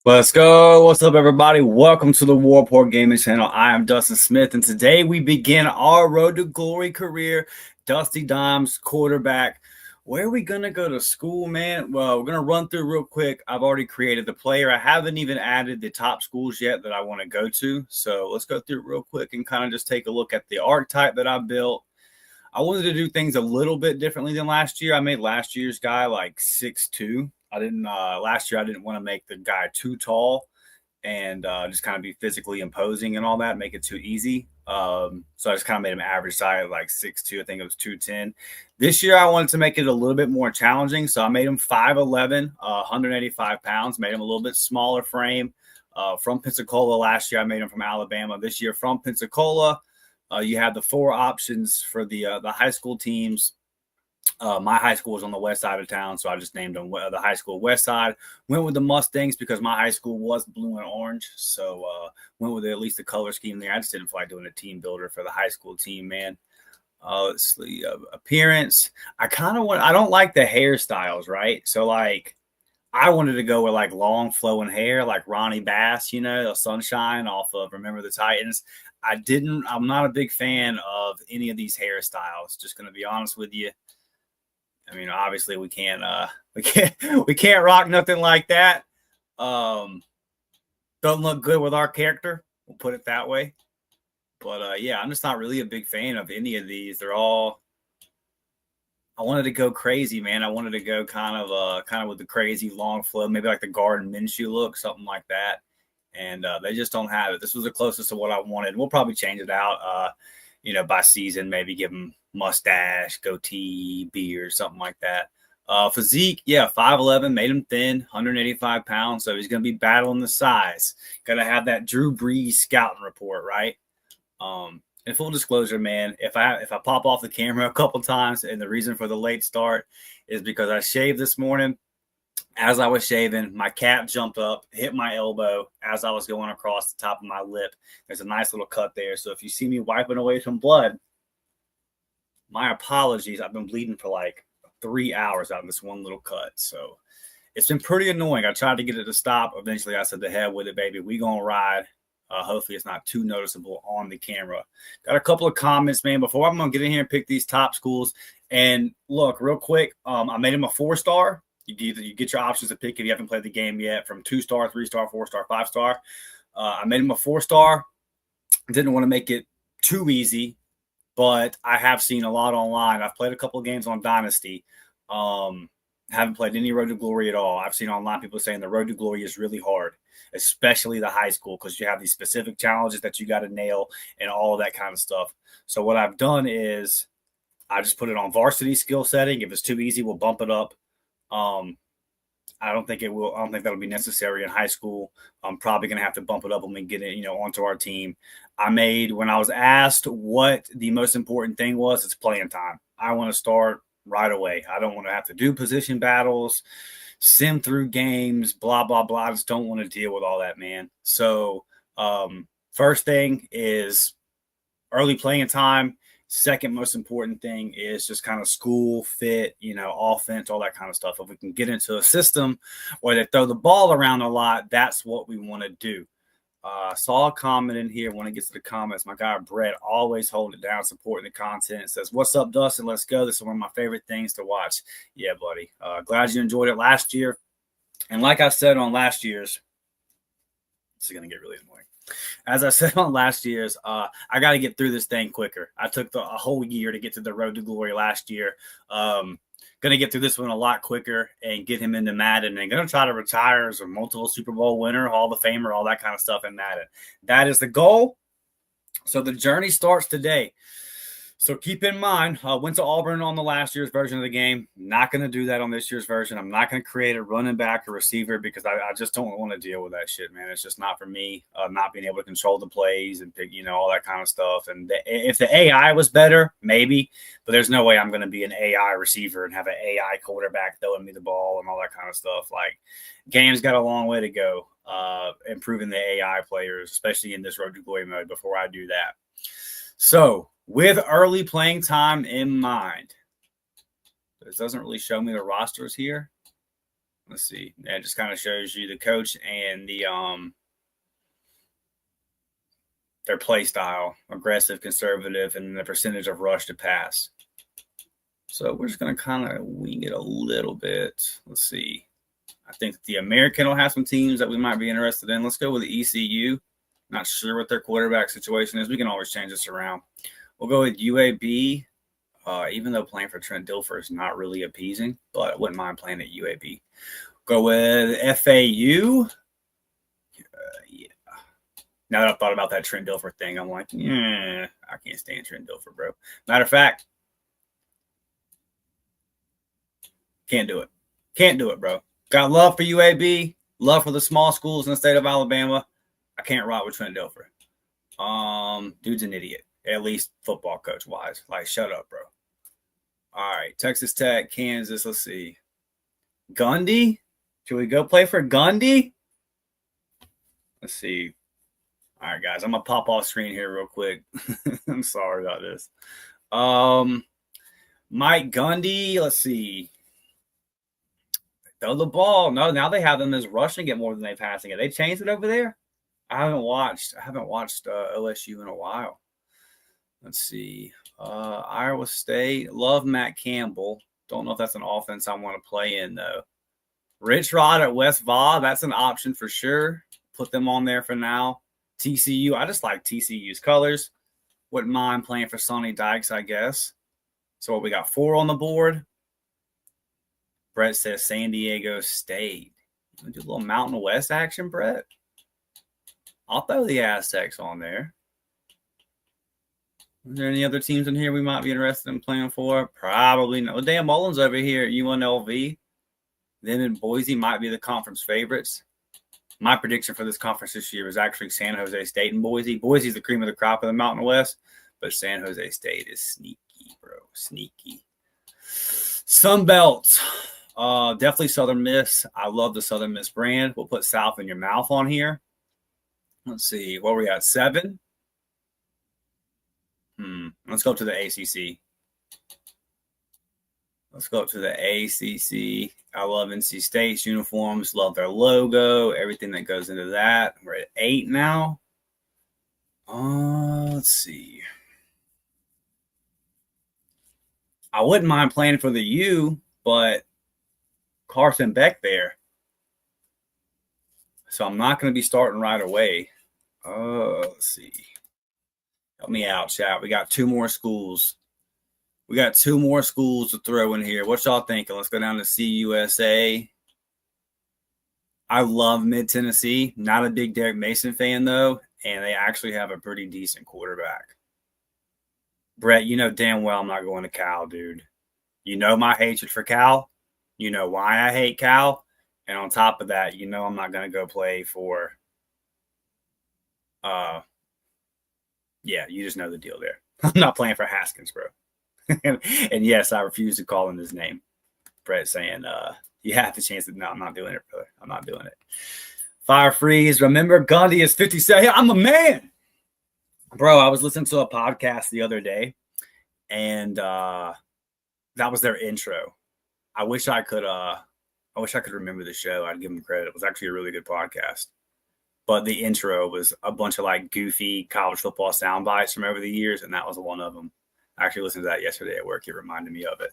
Let's go. What's up, everybody? Welcome to the Rapport Gaming Channel. I am Dustin Smith, and today we begin our road to glory career. Dusty Dimes, quarterback. Where are we going to go to school, man? Well, we're going to run through real quick. I've already created the player. I haven't even added the top schools yet that I want to go to. So let's go through it real quick and kind of just take a look at the archetype that I built. I wanted to do things a little bit differently than last year. I made last year's guy like 6'2". Last year I didn't want to make the guy too tall and just kind of be physically imposing and all that, make it too easy. So I just kind of made him average size, like 6'2". I think it was 210. This year I wanted to make it a little bit more challenging. So I made him 5'11", 185 pounds, made him a little bit smaller frame. From Pensacola last year, I made him from Alabama. This year from Pensacola, you have the four options for the high school teams. My high school was on the west side of town, so I just named them the high school west side. Went with the Mustangs because my high school was blue and orange, so went with at least the color scheme there. I just didn't feel like doing a team builder for the high school team, man. Let's see, appearance. I don't like the hairstyles, right? So like, I wanted to go with like long flowing hair, like Ronnie Bass, the Sunshine off of Remember the Titans. I'm not a big fan of any of these hairstyles. Just going to be honest with you. I mean, obviously we can't rock nothing like that. Doesn't look good with our character. We'll put it that way. But yeah, I'm just not really a big fan of any of these. I wanted to go crazy, man. I wanted to go kind of with the crazy long flow, maybe like the Garden Minshew look, something like that. And they just don't have it. This was the closest to what I wanted. We'll probably change it out, by season, maybe give them mustache, goatee, beard, something like that. Physique, 5'11", made him thin, 185 pounds. So he's going to be battling the size. Got to have that Drew Brees scouting report, right? And full disclosure, man, if I pop off the camera a couple times, and the reason for the late start is because I shaved this morning. As I was shaving, my cap jumped up, hit my elbow as I was going across the top of my lip. There's a nice little cut there. So if you see me wiping away some blood, my apologies. I've been bleeding for like 3 hours out of this one little cut. So it's been pretty annoying. I tried to get it to stop. Eventually, I said, the hell with it, baby. We going to ride. Hopefully, it's not too noticeable on the camera. Got a couple of comments, man, before I'm going to get in here and pick these top schools. And look, real quick, I made him a 4-star. You get your options to pick if you haven't played the game yet, from 2-star, 3-star, 4-star, 5-star. I made him a 4-star. Didn't want to make it too easy, but I have seen a lot online. I've played a couple of games on Dynasty. Haven't played any Road to Glory at all. I've seen online people saying the Road to Glory is really hard, especially the high school, because you have these specific challenges that you got to nail and all of that kind of stuff. So what I've done is I just put it on varsity skill setting. If it's too easy, we'll bump it up. I don't think that'll be necessary in high school. I'm probably going to have to bump it up when we get it, onto our team. When I was asked what the most important thing was, it's playing time. I want to start right away. I don't want to have to do position battles, sim through games, blah, blah, blah. I just don't want to deal with all that, man. So, first thing is early playing time. Second most important thing is just kind of school fit, offense, all that kind of stuff. If we can get into a system where they throw the ball around a lot, that's what we want to do. Saw a comment in here when it gets to the comments. My guy Brett always holding it down, supporting the content. It says, "What's up, Dustin? Let's go. This is one of my favorite things to watch." Yeah, buddy. Glad you enjoyed it last year. And like I said on last year's, this is going to get really annoying. As I said on last year's, I got to get through this thing quicker. I took a whole year to get to the Road to Glory last year. Going to get through this one a lot quicker and get him into Madden, and going to try to retire as a multiple Super Bowl winner, Hall of Famer, all that kind of stuff in Madden. That is the goal. So the journey starts today. So keep in mind, went to Auburn on the last year's version of the game. Not going to do that on this year's version. I'm not going to create a running back or receiver because I just don't want to deal with that shit, man. It's just not for me. Not being able to control the plays and pick, all that kind of stuff. And if the AI was better, maybe. But there's no way I'm going to be an AI receiver and have an AI quarterback throwing me the ball and all that kind of stuff. Like, game's got a long way to go, improving the AI players, especially in this Road to Glory mode, before I do that. So, with early playing time in mind, this doesn't really show me the rosters here. Let's see. That just kind of shows you the coach and the their play style, aggressive, conservative, and the percentage of rush to pass. So we're just going to kind of wing it a little bit. Let's see. I think the American will have some teams that we might be interested in. Let's go with the ECU. Not sure what their quarterback situation is. We can always change this around. We'll go with UAB, even though playing for Trent Dilfer is not really appeasing, but I wouldn't mind playing at UAB. Go with FAU. Yeah. Now that I've thought about that Trent Dilfer thing, I'm like, yeah, I can't stand Trent Dilfer, bro. Matter of fact, can't do it. Can't do it, bro. Got love for UAB, love for the small schools in the state of Alabama. I can't rock with Trent Dilfer. Dude's an idiot, at least football coach wise. Like, shut up, bro. All right, Texas Tech, Kansas. Let's see. Gundy? Should we go play for Gundy? Let's see. All right, guys, I'm gonna pop off screen here real quick. I'm sorry about this. Mike Gundy. Let's see. Throw the ball. No, now they have them as rushing it more than they passing it. They changed it over there. I haven't watched OSU in a while. Let's see. Iowa State. Love Matt Campbell. Don't know if that's an offense I want to play in, though. Rich Rod at West Va. That's an option for sure. Put them on there for now. TCU. I just like TCU's colors. Wouldn't mind playing for Sonny Dykes, I guess. So we got 4 on the board. Brett says San Diego State. You want to do a little Mountain West action, Brett? I'll throw the Aztecs on there. Is there any other teams in here we might be interested in playing for? Probably not. Well, Dan Mullins over here at UNLV. Them and Boise might be the conference favorites. My prediction for this conference this year is actually San Jose State and Boise. Boise's the cream of the crop of the Mountain West, but San Jose State is sneaky, bro. Sneaky. Sun Belt. Definitely Southern Miss. I love the Southern Miss brand. We'll put South in your mouth on here. Let's see. What we got? 7? Let's go to the ACC. Let's go up to the ACC. I love NC State's uniforms. Love their logo. Everything that goes into that. We're at 8 now. Let's see. I wouldn't mind playing for the U, but Carson Beck there. So I'm not going to be starting right away. Let's see. Help me out, chat. We got 2 more schools. We got 2 more schools to throw in here. What y'all thinking? Let's go down to CUSA. I love Mid-Tennessee. Not a big Derek Mason fan, though, and they actually have a pretty decent quarterback. Brett, you know damn well I'm not going to Cal, dude. You know my hatred for Cal. You know why I hate Cal. And on top of that, you know I'm not going to go play for yeah, you just know the deal there. I'm not playing for Haskins, bro. and yes, I refuse to call him his name. Brett saying, you have the chance to, no, I'm not doing it, brother. I'm not doing it. Fire Freeze. Remember, Gandhi is 57. Hey, I'm a man. Bro, I was listening to a podcast the other day, and that was their intro. I wish I could remember the show. I'd give them credit. It was actually a really good podcast. But the intro was a bunch of like goofy college football sound bites from over the years, and that was one of them. I actually listened to that yesterday at work. It reminded me of it.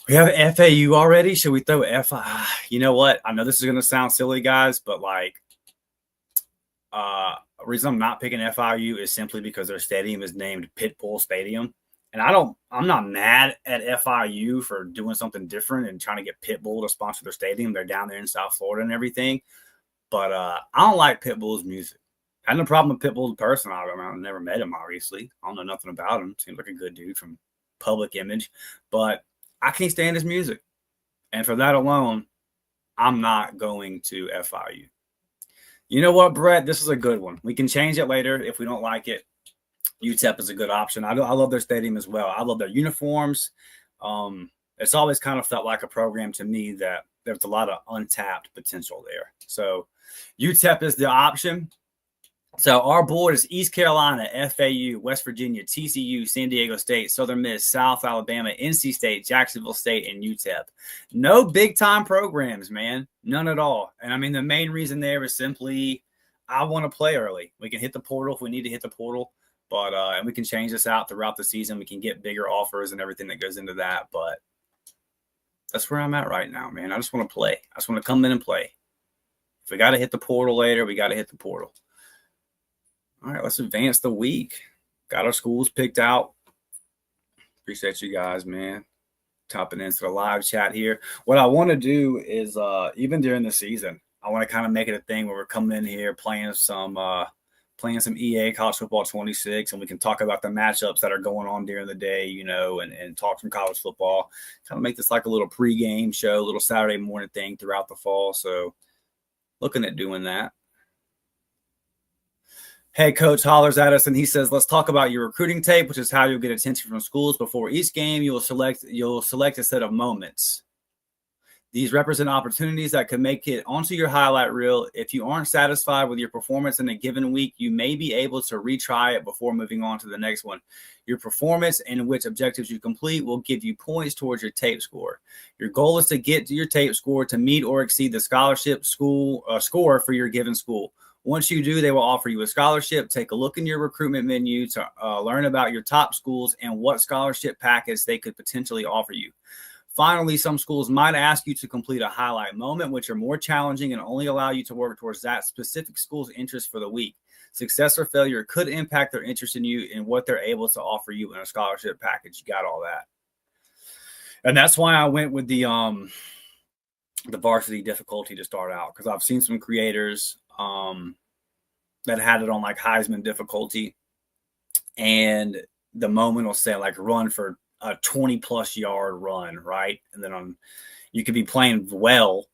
We have FAU already. Should we throw FI? You know what? I know this is going to sound silly, guys, but like, the reason I'm not picking FIU is simply because their stadium is named Pitbull Stadium. And I'm not mad at FIU for doing something different and trying to get Pitbull to sponsor their stadium. They're down there in South Florida and everything. But I don't like Pitbull's music. I had no problem with Pitbull in person. I've never met him, obviously. I don't know nothing about him. Seems like a good dude from public image. But I can't stand his music. And for that alone, I'm not going to FIU. You know what, Brett? This is a good one. We can change it later if we don't like it. UTEP is a good option. I love their stadium as well. I love their uniforms. It's always kind of felt like a program to me that there's a lot of untapped potential there. So UTEP is the option. So our board is East Carolina, FAU, West Virginia, TCU, San Diego State, Southern Miss, South Alabama, NC State, Jacksonville State, and UTEP. No big-time programs, man. None at all. And, I mean, the main reason there is simply I want to play early. We can hit the portal if we need to hit the portal, but and we can change this out throughout the season. We can get bigger offers and everything that goes into that, but that's where I'm at right now, man. I just want to play. I just want to come in and play. If we got to hit the portal later, we got to hit the portal. All right, let's advance the week. Got our schools picked out. Appreciate you guys, man. Topping into the live chat here. What I want to do is, even during the season, I want to kind of make it a thing where we're coming in here playing some EA College Football 26, and we can talk about the matchups that are going on during the day, you know, and talk some college football. Kind of make this like a little pregame show, a little Saturday morning thing throughout the fall. So looking at doing that. Hey, coach hollers at us and he says, let's talk about your recruiting tape, which is how you'll get attention from schools. Before each game, you'll select a set of moments. These represent opportunities that could make it onto your highlight reel. If you aren't satisfied with your performance in a given week, you may be able to retry it before moving on to the next one. Your performance and which objectives you complete will give you points towards your tape score. Your goal is to get to your tape score to meet or exceed the scholarship score for your given school. Once you do, they will offer you a scholarship. Take a look in your recruitment menu to learn about your top schools and what scholarship package they could potentially offer you. Finally, some schools might ask you to complete a highlight moment, which are more challenging and only allow you to work towards that specific school's interest for the week. Success or failure could impact their interest in you and what they're able to offer you in a scholarship package. You got all that. And that's why I went with the varsity difficulty to start out, because I've seen some creators that had it on like Heisman difficulty, and the moment will say like run for a 20+ yard run, right? And then you could be playing well,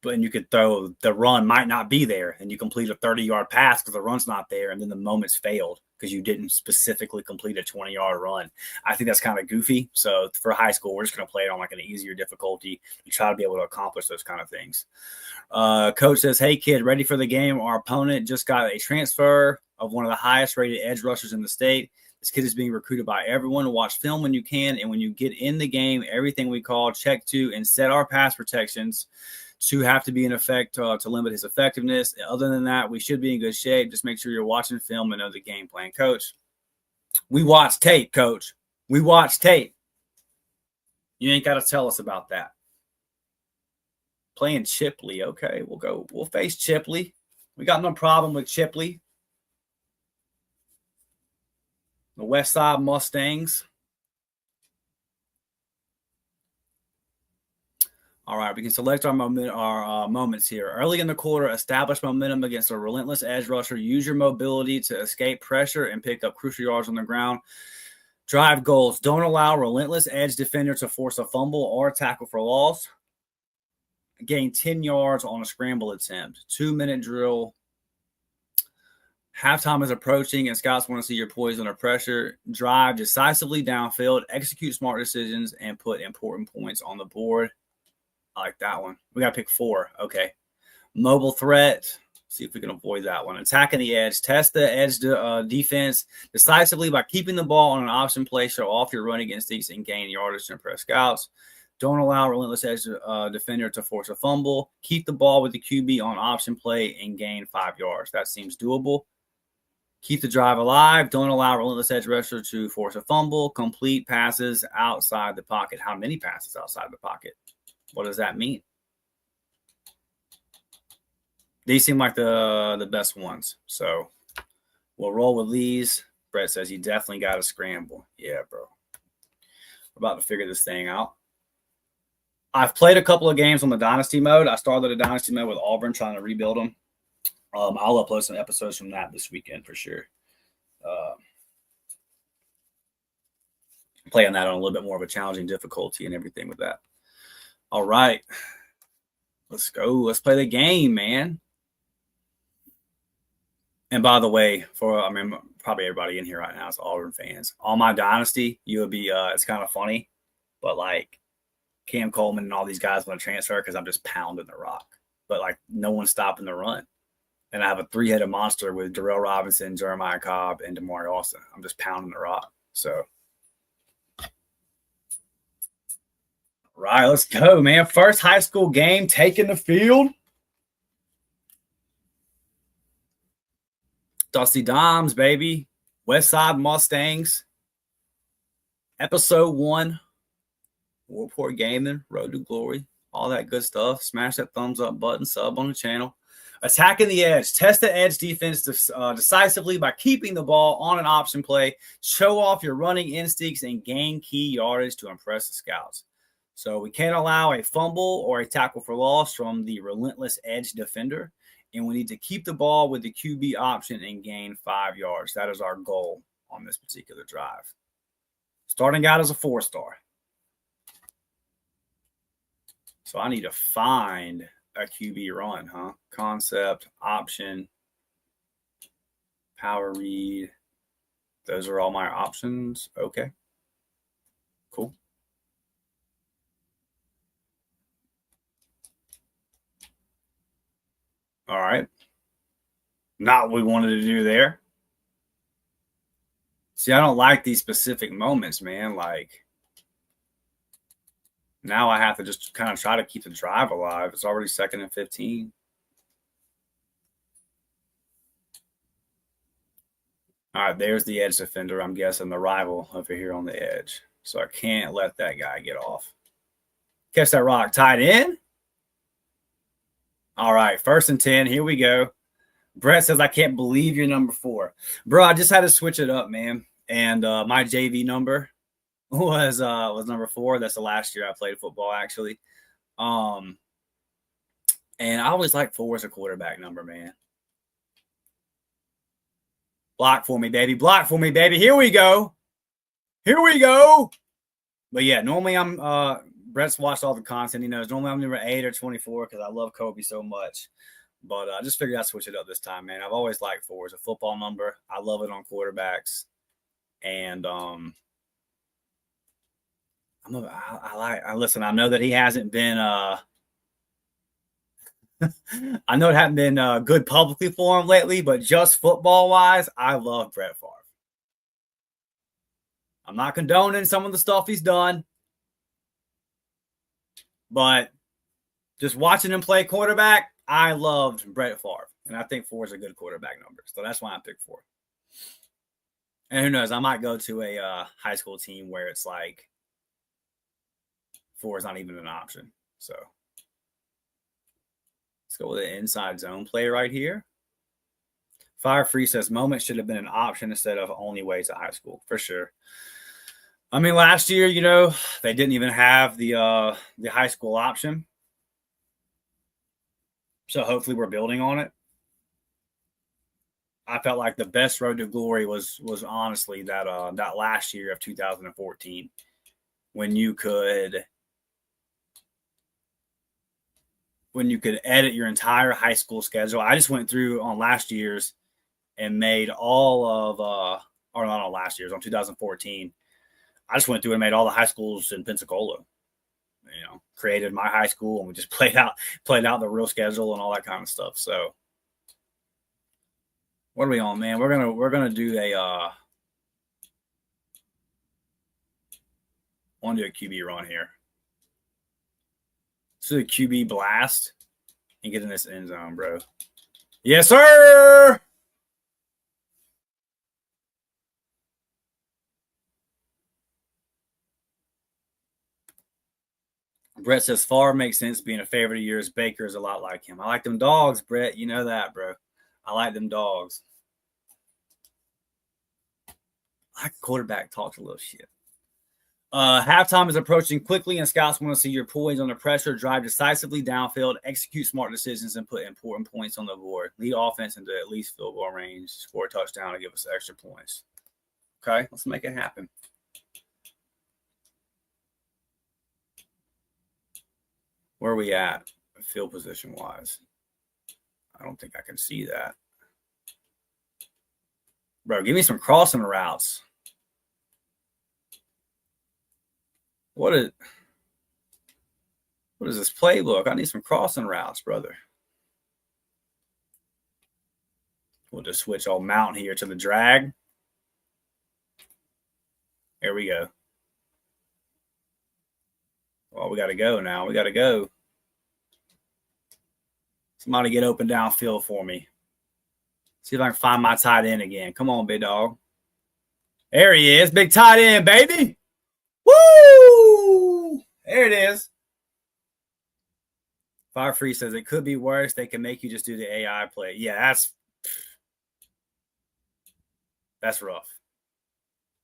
but you could throw, the run might not be there, and you complete a 30-yard pass because the run's not there, and then the moment's failed because you didn't specifically complete a 20-yard run. I think that's kind of goofy. So for high school, we're just going to play it on like an easier difficulty and try to be able to accomplish those kind of things. Coach says, hey, kid, ready for the game? Our opponent just got a transfer of one of the highest rated edge rushers in the state. This kid is being recruited by everyone. Watch film when you can, and when you get in the game, everything we call, check to, and set our pass protections to have to be in effect to limit his effectiveness. Other than that, we should be in good shape. Just make sure you're watching film and know the game plan. Coach, we watch tape, Coach. We watch tape. You ain't got to tell us about that. Playing Chipley. Okay, we'll face Chipley. We got no problem with Chipley. The West Side Mustangs. All right, we can select our moments here. Early in the quarter, establish momentum against a relentless edge rusher. Use your mobility to escape pressure and pick up crucial yards on the ground. Drive goals. Don't allow relentless edge defender to force a fumble or tackle for loss. Gain 10 yards on a scramble attempt. 2-minute drill. Halftime is approaching, and scouts want to see your poise under pressure. Drive decisively downfield. Execute smart decisions and put important points on the board. I like that one. We got to pick 4. Okay. Mobile threat. See if we can avoid that one. Attacking the edge. Test the edge defense decisively by keeping the ball on an option play. Show off your running instincts and gain yardage to impress scouts. Don't allow relentless edge defender to force a fumble. Keep the ball with the QB on option play and gain 5 yards. That seems doable. Keep the drive alive. Don't allow relentless edge rusher to force a fumble. Complete passes outside the pocket. How many passes outside the pocket? What does that mean? These seem like the best ones. So we'll roll with these. Brett says you definitely got to scramble. Yeah, bro. We're about to figure this thing out. I've played a couple of games on the Dynasty mode. I started a Dynasty mode with Auburn, trying to rebuild them. I'll upload some episodes from that this weekend for sure. Playing that on a little bit more of a challenging difficulty and everything with that. All right. Let's go. Let's play the game, man. And by the way, probably everybody in here right now is Auburn fans. On my Dynasty, you would be, it's kind of funny, but like Cam Coleman and all these guys want to transfer because I'm just pounding the rock. But like no one's stopping the run. And I have a 3-headed monster with Darrell Robinson, Jeremiah Cobb, and Damari Austin. I'm just pounding the rock. So, right, let's go, man. First high school game, taking the field. Dusty Dimes, baby. West Side Mustangs. Episode 1. Rapport Gaming, Road to Glory. All that good stuff. Smash that thumbs up button, sub on the channel. Attacking the edge. Test the edge defense decisively by keeping the ball on an option play. Show off your running instincts and gain key yardage to impress the scouts. So we can't allow a fumble or a tackle for loss from the relentless edge defender. And we need to keep the ball with the QB option and gain 5 yards. That is our goal on this particular drive. Starting out as a 4-star. So I need to find a QB run, huh? Concept, option, power read. Those are all my options. Okay. Cool. All right. Not what we wanted to do there. See, I don't like these specific moments, man. Like, now I have to just kind of try to keep the drive alive. It's already 2nd and 15. All right, there's the edge defender. I'm guessing the rival over here on the edge. So I can't let that guy get off. Catch that rock. Tied in. All right, 1st and 10. Here we go. Brett says, I can't believe you're number 4. Bro, I just had to switch it up, man. And my JV number was number 4. That's the last year I played football, actually. And I always like 4 as a quarterback number, man. Block for me, baby. Block for me, baby. Here we go. Here we go. But yeah, normally I'm Brett's watched all the content. He knows normally I'm number 8 or 24 because I love Kobe so much. But I just figured I'd switch it up this time, man. I've always liked 4 as a football number. I love it on quarterbacks. And listen, I know that he hasn't been I know it hasn't been good publicly for him lately, but just football-wise, I love Brett Favre. I'm not condoning some of the stuff he's done, but just watching him play quarterback, I loved Brett Favre, and I think 4 is a good quarterback number, so that's why I picked 4. And who knows, I might go to a high school team where it's like 4 is not even an option, so. Let's go with an inside zone play right here. Fire Free says moment should have been an option instead of only way to high school, for sure. I mean, last year, you know, they didn't even have the high school option. So hopefully we're building on it. I felt like the best road to glory was honestly that last year of 2014 when you could edit your entire high school schedule. I just went through on last year's and made all of or not on last year's, on 2014. I just went through and made all the high schools in Pensacola. You know, created my high school and we just played out the real schedule and all that kind of stuff. So what are we on, man? We're gonna do a want to do a QB run here. Let's do a QB blast and get in this end zone, bro. Yes, sir. Brett says Favre makes sense being a favorite of yours. Baker is a lot like him. I like them dogs, Brett. You know that, bro. I like them dogs. I like quarterback talks a little shit. Halftime is approaching quickly, and scouts want to see your poise under pressure, drive decisively downfield, execute smart decisions, and put important points on the board. Lead offense into at least field goal range, score a touchdown, and give us extra points. Okay, let's make it happen. Where are we at field position wise? I don't think I can see that. Bro, give me some crossing routes. What is this playbook? I need some crossing routes, brother. We'll just switch old mount here to the drag. Here we go. Well, we got to go now. We got to go. Somebody get open downfield for me. See if I can find my tight end again. Come on, big dog. There he is. Big tight end, baby. Woo! There it is. Fire Free says it could be worse. They can make you just do the AI play. Yeah, that's rough.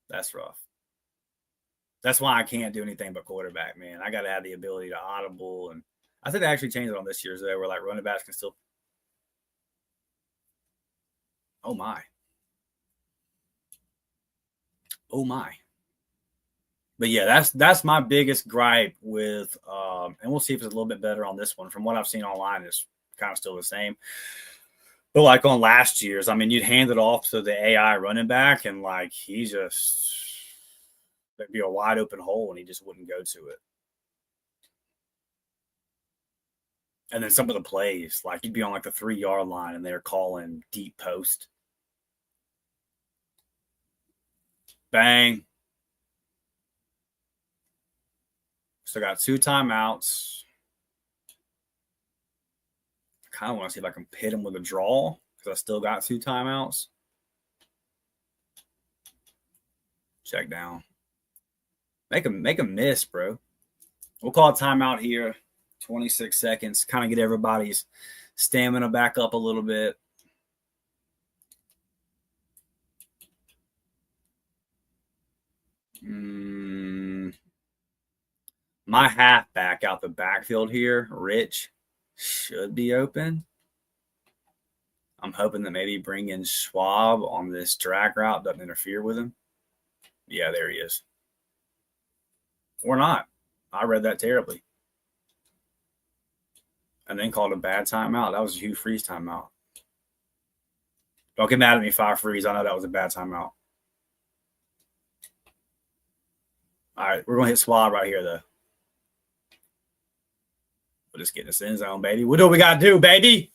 That's rough. That's why I can't do anything but quarterback, man. I got to have the ability to audible. And I think they actually changed it on this year's where like running backs can still. Oh, my. Oh, my. But yeah, that's my biggest gripe with, and we'll see if it's a little bit better on this one. From what I've seen online, it's kind of still the same. But like on last year's, I mean, you'd hand it off to the AI running back, and like there'd be a wide open hole, and he just wouldn't go to it. And then some of the plays, like you'd be on like the 3-yard line, and they're calling deep post. Bang. So I got 2 timeouts. I kind of want to see if I can hit him with a draw because I still got 2 timeouts. Check down. Make him miss, bro. We'll call a timeout here. 26 seconds. Kind of get everybody's stamina back up a little bit. My halfback out the backfield here, Rich, should be open. I'm hoping that maybe bringing Schwab on this drag route doesn't interfere with him. Yeah, there he is. Or not. I read that terribly. And then called a bad timeout. That was a Hugh Freeze timeout. Don't get mad at me, Fire Freeze. I know that was a bad timeout. All right, we're going to hit Schwab right here, though. We'll just get in the end zone, baby. What do we got to do, baby?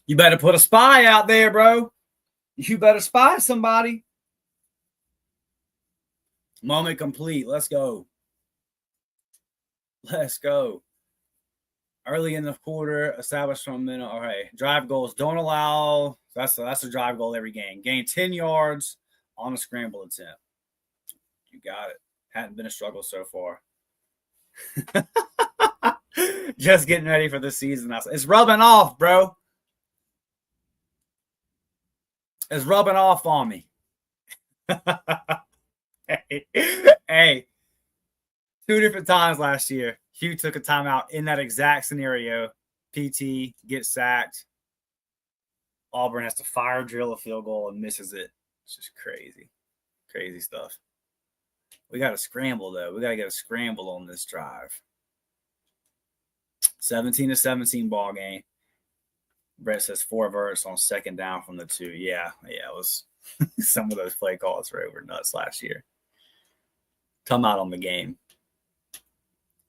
You better put a spy out there, bro. You better spy somebody. Moment complete. Let's go. Let's go. Early in the quarter, establish from minute. All right. Drive goals. Don't allow. That's a drive goal every game. Gain 10 yards on a scramble attempt. You got it. Hadn't been a struggle so far. Just getting ready for the season. It's rubbing off, bro. It's rubbing off on me. Hey, 2 different times last year, Hugh took a timeout in that exact scenario. PT gets sacked. Auburn has to fire drill a field goal and misses it. It's just crazy. Crazy stuff. We got to scramble, though. We got to get a scramble on this drive. 17-17 ball game. Brett says 4 verts on second down from the 2. Yeah, it was some of those play calls were over nuts last year. Come out on the game.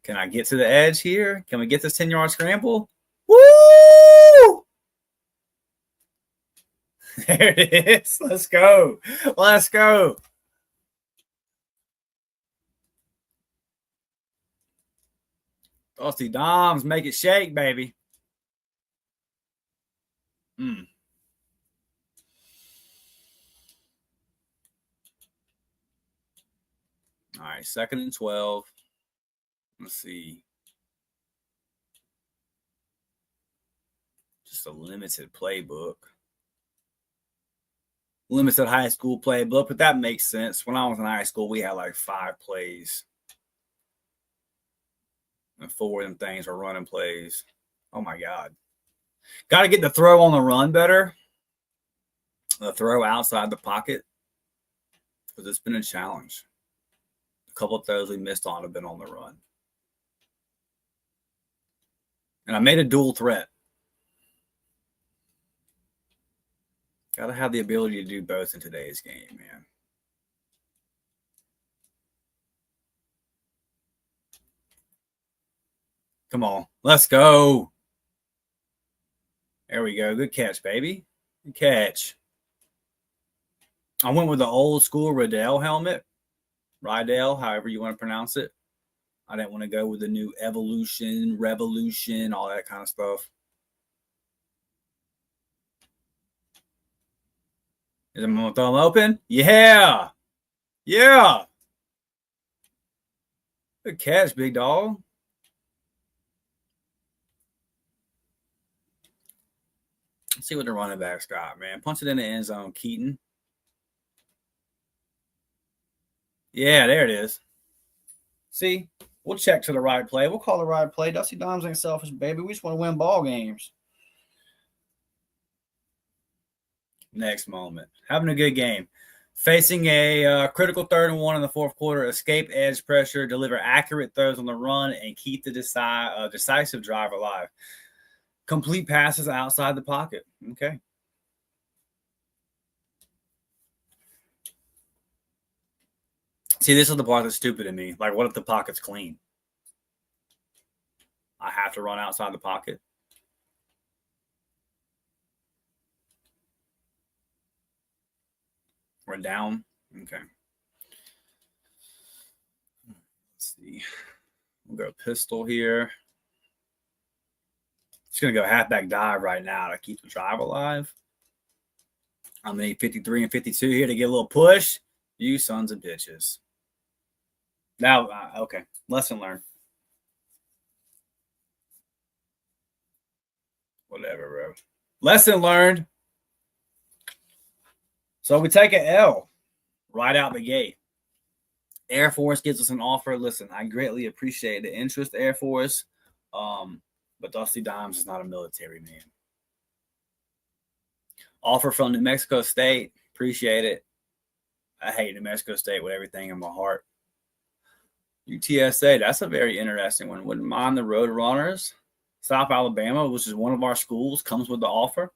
Can I get to the edge here? Can we get this 10-yard scramble? Woo! There it is. Let's go. Let's go. Dusty Doms, make it shake, baby. All right, 2nd and 12. Let's see. Just a limited playbook. Limited high school playbook, but that makes sense. When I was in high school, we had like 5 plays. And 4 of them things were running plays. Oh, my God. Got to get the throw on the run better. The throw outside the pocket. Because it's been a challenge. A couple of throws we missed on have been on the run. And I made a dual threat. Got to have the ability to do both in today's game, man. Come on. Let's go. There we go. Good catch, baby. Good catch. I went with the old school Riddell helmet. Rydell, however you want to pronounce it. I didn't want to go with the new Evolution, Revolution, all that kind of stuff. Is it my thumb open? Yeah. Yeah. Good catch, big dog. Let's see what the running back's got, man. Punch it in the end zone, Keaton. Yeah, there it is. See, we'll check to the right play. We'll call the right play. Dusty Dimes ain't selfish, baby. We just want to win ball games. Next moment. Having a good game. Facing a critical 3rd and 1 in the fourth quarter, escape edge pressure, deliver accurate throws on the run, and keep the decisive drive alive. Complete passes outside the pocket. Okay. See, this is the part that's stupid to me. Like, what if the pocket's clean? I have to run outside the pocket. We're down. Okay. Let's see. We'll go pistol here. Just going to go halfback dive right now to keep the drive alive. I'm going to need 53 and 52 here to get a little push. You sons of bitches. Now, okay. Lesson learned. Whatever, bro. Lesson learned. So we take an L right out the gate. Air Force gives us an offer. Listen, I greatly appreciate the interest, Air Force. But Dusty Dimes is not a military man. Offer from New Mexico State. Appreciate it. I hate New Mexico State with everything in my heart. UTSA, that's a very interesting one. Wouldn't mind the Roadrunners. South Alabama, which is one of our schools, comes with the offer.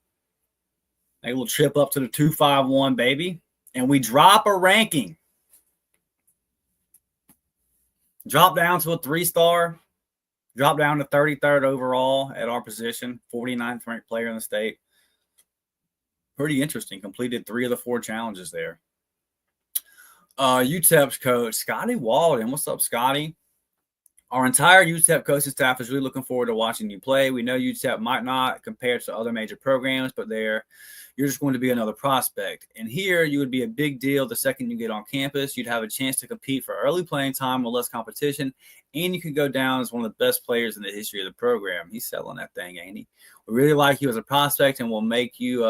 They will trip up to the 251, baby. And we drop a ranking. Drop down to a 3-star. Drop down to 33rd overall at our position. 49th ranked player in the state. Pretty interesting. Completed 3 of the 4 challenges there. UTEP's coach, Scotty Walden. What's up, Scotty? Our entire UTEP coaching staff is really looking forward to watching you play. We know UTEP might not compared to other major programs, but you're just going to be another prospect. And here, you would be a big deal the second you get on campus. You'd have a chance to compete for early playing time with less competition, and you could go down as one of the best players in the history of the program. He's selling that thing, ain't he? We really like you as a prospect, and we'll make you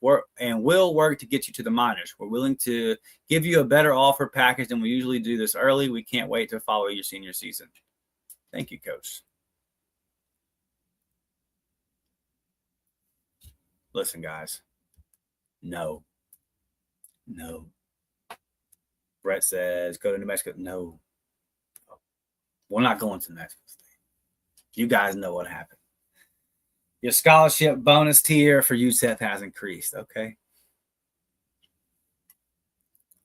we'll work to get you to the minors. We're willing to give you a better offer package than we usually do this early. We can't wait to follow your senior season. Thank you, Coach. Listen, guys. No. Brett says, go to New Mexico. No. We're not going to New Mexico State. You guys know what happened. Your scholarship bonus tier for UTEP has increased. Okay.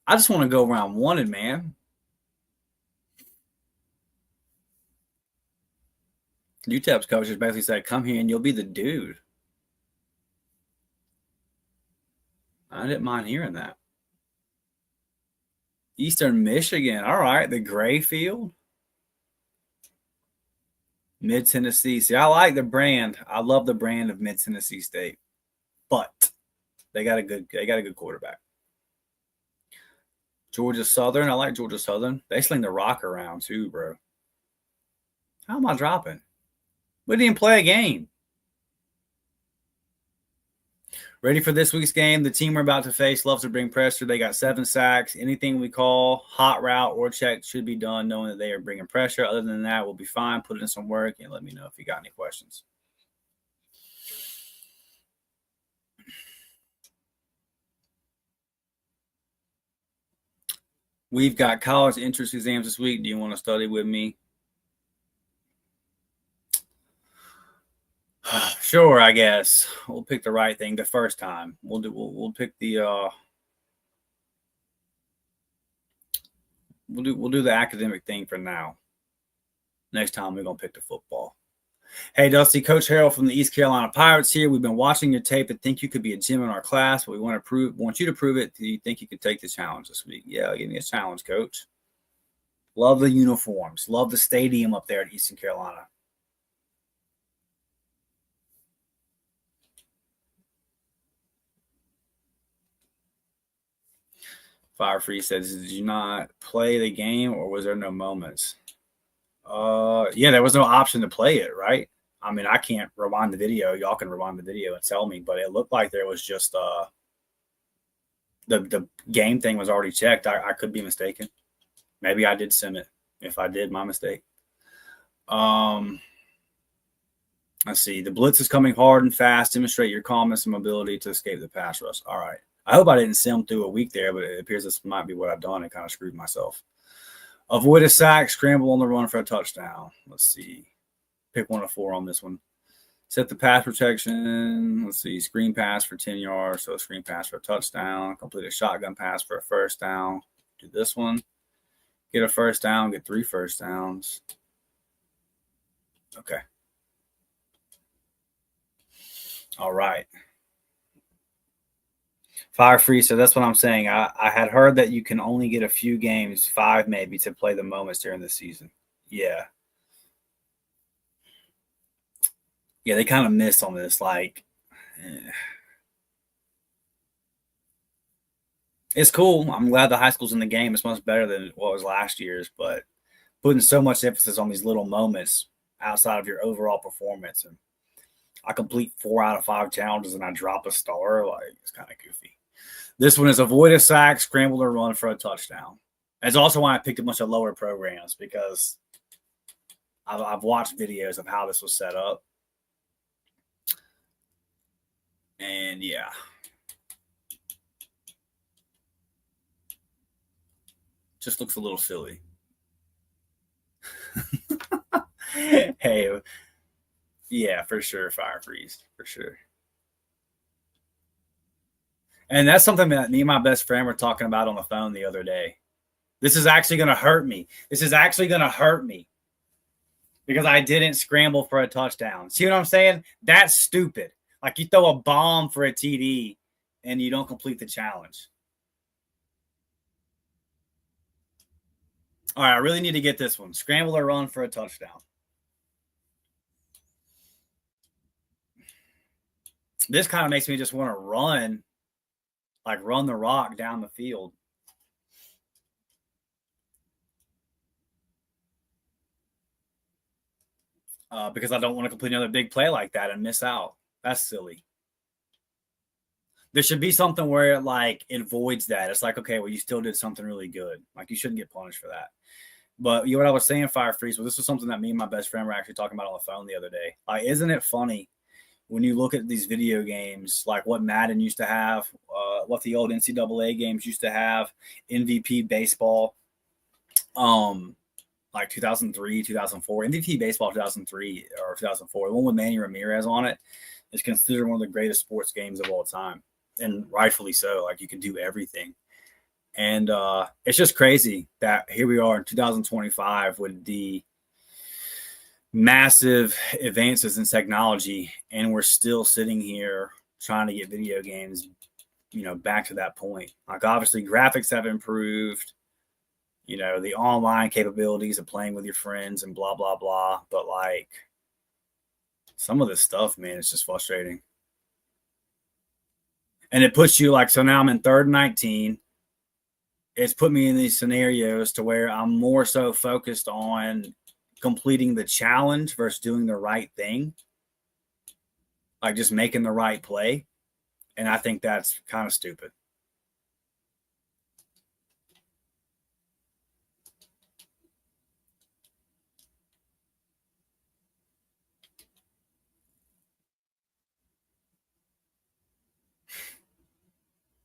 I just want to go around wanted, man. UTEP's coaches basically said, come here and you'll be the dude. I didn't mind hearing that. Eastern Michigan. All right. The Gray Field. Mid-Tennessee. See, I like the brand. I love the brand of Mid-Tennessee State. But they got a good quarterback. Georgia Southern. I like Georgia Southern. They sling the rock around too, bro. How am I dropping? We didn't even play a game. Ready for this week's game? The team we're about to face loves to bring pressure. They got 7 sacks. Anything we call hot route or check should be done knowing that they are bringing pressure. Other than that, we'll be fine. Put in some work and let me know if you got any questions. We've got college entrance exams this week. Do you want to study with me? Sure, I guess. We'll pick the right thing the first time. We'll pick the we'll do the academic thing for now. Next time we're gonna pick the football. Hey, Dusty, Coach Harold from the East Carolina Pirates here. We've been watching your tape and think you could be a gem in our class, but we want you to prove it. Do you think you could take the challenge this week? Yeah, give me a challenge, Coach. Love the uniforms. Love the stadium up there at Eastern Carolina. Fire Free says, did you not play the game or was there no moments? Yeah, there was no option to play it, right? I mean, I can't rewind the video. Y'all can rewind the video and tell me, but it looked like there was just the game thing was already checked. I could be mistaken. Maybe I did sim it. If I did, my mistake. Let's see. The blitz is coming hard and fast. Demonstrate your calmness and mobility to escape the pass rush. All right. I hope I didn't sim through a week there, but it appears this might be what I've done. I kind of screwed myself. Avoid a sack, scramble on the run for a touchdown. Let's see. Pick 1 of 4 on this one. Set the pass protection. Let's see. Screen pass for 10 yards. So a screen pass for a touchdown. Complete a shotgun pass for a first down. Do this one. Get a first down. Get 3 first downs. Okay. All right. Fire Free. So that's what I'm saying. I had heard that you can only get a few games, 5 maybe, to play the moments during the season. Yeah. Yeah, they kind of missed on this. Like, it's cool. I'm glad the high school's in the game. It's much better than what was last year's, but putting so much emphasis on these little moments outside of your overall performance. And I complete 4 out of 5 challenges and I drop a star. Like, it's kind of goofy. This one is avoid a sack, scramble or run for a touchdown. That's also why I picked a bunch of lower programs, because I've watched videos of how this was set up. And yeah. Just looks a little silly. Hey, yeah, for sure. Fire Freeze, for sure. And that's something that me and my best friend were talking about on the phone the other day. This is actually going to hurt me. This is actually going to hurt me because I didn't scramble for a touchdown. See what I'm saying? That's stupid. Like, you throw a bomb for a TD and you don't complete the challenge. All right, I really need to get this one. Scramble or run for a touchdown. This kind of makes me just want to run, like run the rock down the field. Because I don't want to complete another big play like that and miss out. That's silly. There should be something where it voids that. It's like, okay, well, you still did something really good. Like, you shouldn't get punished for that. But you know what I was saying, Fire Freeze? Well, this was something that me and my best friend were actually talking about on the phone the other day. Like, isn't it funny when you look at these video games, like what Madden used to have, what the old NCAA games used to have, MVP baseball, like 2003, 2004, MVP baseball 2003 or 2004, the one with Manny Ramirez on it is considered one of the greatest sports games of all time, and rightfully so. Like, you can do everything. And it's just crazy that here we are in 2025 with the massive advances in technology, and we're still sitting here trying to get video games, back to that point. Like, obviously graphics have improved, the online capabilities of playing with your friends and blah, blah, blah. But like, some of this stuff, man, it's just frustrating. And it puts you so now I'm in 3rd and 19. It's put me in these scenarios to where I'm more so focused on completing the challenge versus doing the right thing, like just making the right play. And I think that's kind of stupid.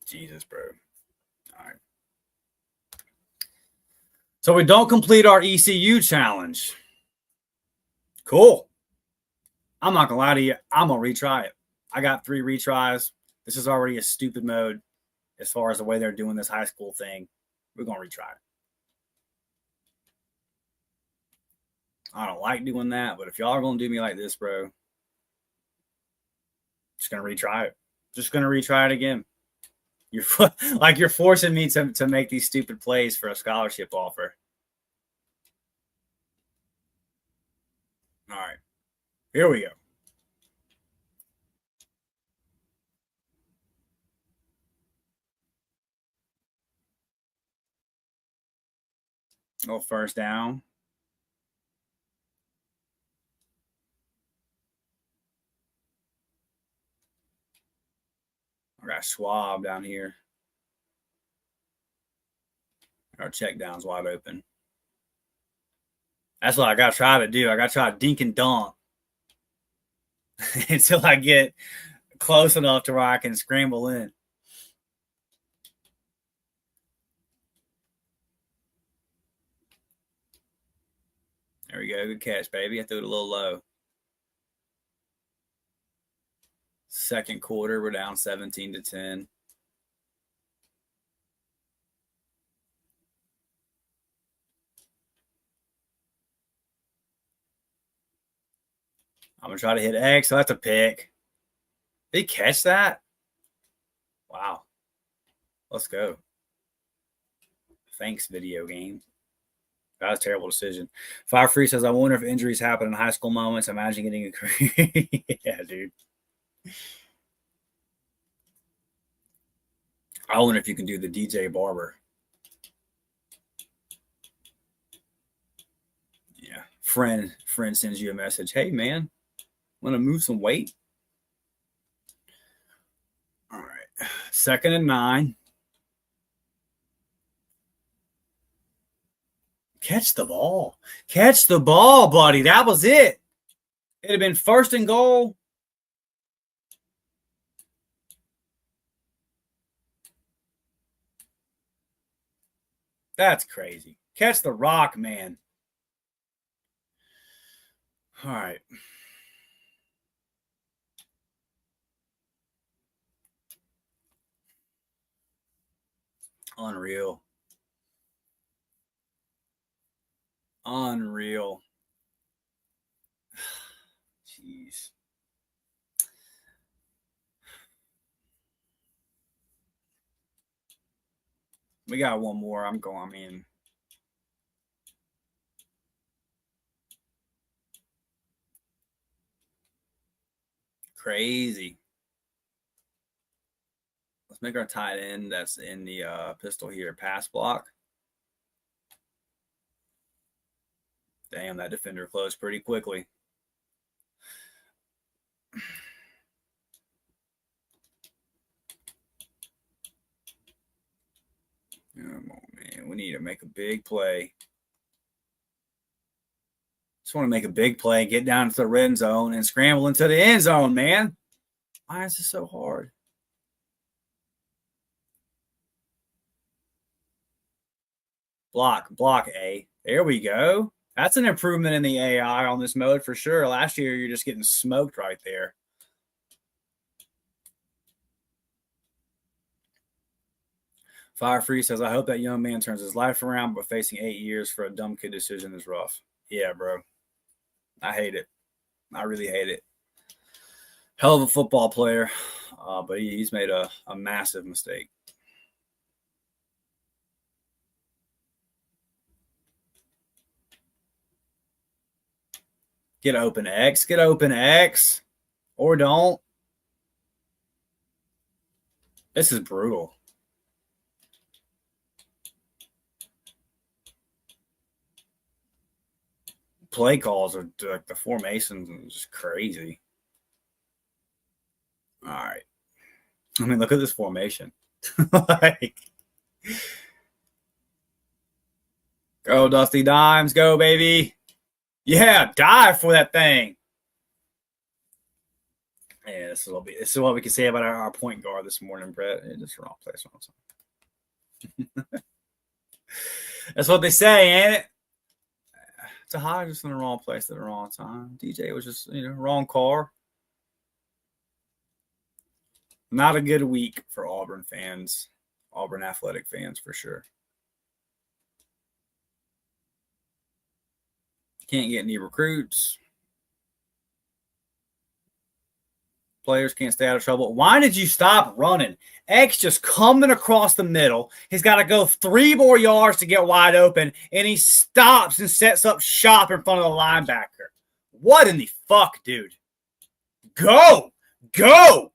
Jesus, bro. All right. So we don't complete our ECU challenge. Cool. I'm not going to lie to you. I'm going to retry it. I got 3 retries. This is already a stupid mode as far as the way they're doing this high school thing. We're going to retry it. I don't like doing that, but if y'all are going to do me like this, bro, just going to retry it. Just going to retry it again. You're forcing me to make these stupid plays for a scholarship offer. All right, here we go. Oh, first down. I got Schwab down here. Our check down's wide open. That's what I got to try to do. I got to try to dink and dunk until I get close enough to where I can scramble in. There we go. Good catch, baby. I threw it a little low. Second quarter, we're down 17-10. I'm going to try to hit X. So that's a pick. Did he catch that? Wow. Let's go. Thanks, video game. That was a terrible decision. Fire Free says, I wonder if injuries happen in high school moments. Imagine getting a career. Yeah, dude. I wonder if you can do the DJ Barber. Yeah. Friend sends you a message. Hey, man, want to move some weight? All right. 2nd and 9. Catch the ball. Catch the ball, buddy. That was it. It'd have been 1st and goal. That's crazy. Catch the rock, man. All right. Unreal. Unreal. Jeez. We got one more. I mean, crazy. Let's make our tight end that's in the pistol here pass block. Damn, that defender closed pretty quickly. Come on, man. We need to make a big play. Just want to make a big play, get down to the red zone, and scramble into the end zone, man. Why is this so hard? Block A. There we go. That's an improvement in the AI on this mode for sure. Last year, you're just getting smoked right there. Fire Free says, I hope that young man turns his life around, but facing 8 years for a dumb kid decision is rough. Yeah, bro. I hate it. I really hate it. Hell of a football player, but he's made a massive mistake. Get open X. Get open X. Or don't. This is brutal. Play calls are like the formations are just crazy. All right. I mean, look at this formation. Like, go, Dusty Dimes. Go, baby. Yeah, dive for that thing. Yeah, this is what we can say about our point guard this morning, Brett. It's just wrong place, wrong time. That's what they say, ain't it? It's a high just in the wrong place at the wrong time. DJ was just, wrong car. Not a good week for Auburn fans, Auburn athletic fans for sure. Can't get any recruits. Players can't stay out of trouble. Why did you stop running? X just coming across the middle. He's got to go 3 more yards to get wide open, and he stops and sets up shop in front of the linebacker. What in the fuck, dude? Go! Go!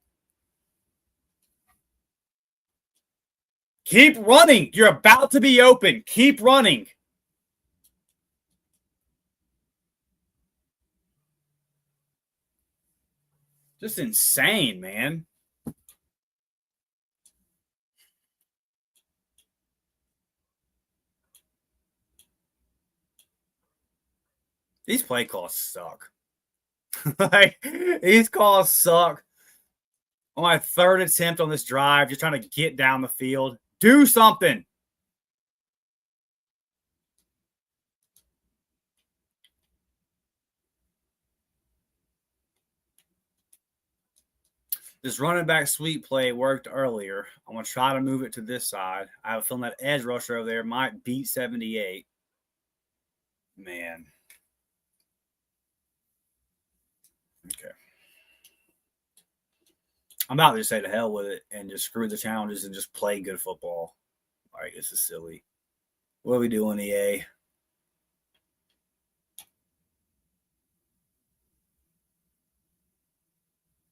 Keep running. You're about to be open. Keep running. Just insane, man. These play calls suck. Like, these calls suck. On my 3rd attempt on this drive, just trying to get down the field. Do something. This running back sweep play worked earlier. I'm going to try to move it to this side. I have a feeling that edge rusher over there might beat 78. Man. Okay. I'm about to just say to hell with it and just screw the challenges and just play good football. All right, this is silly. What are we doing, EA?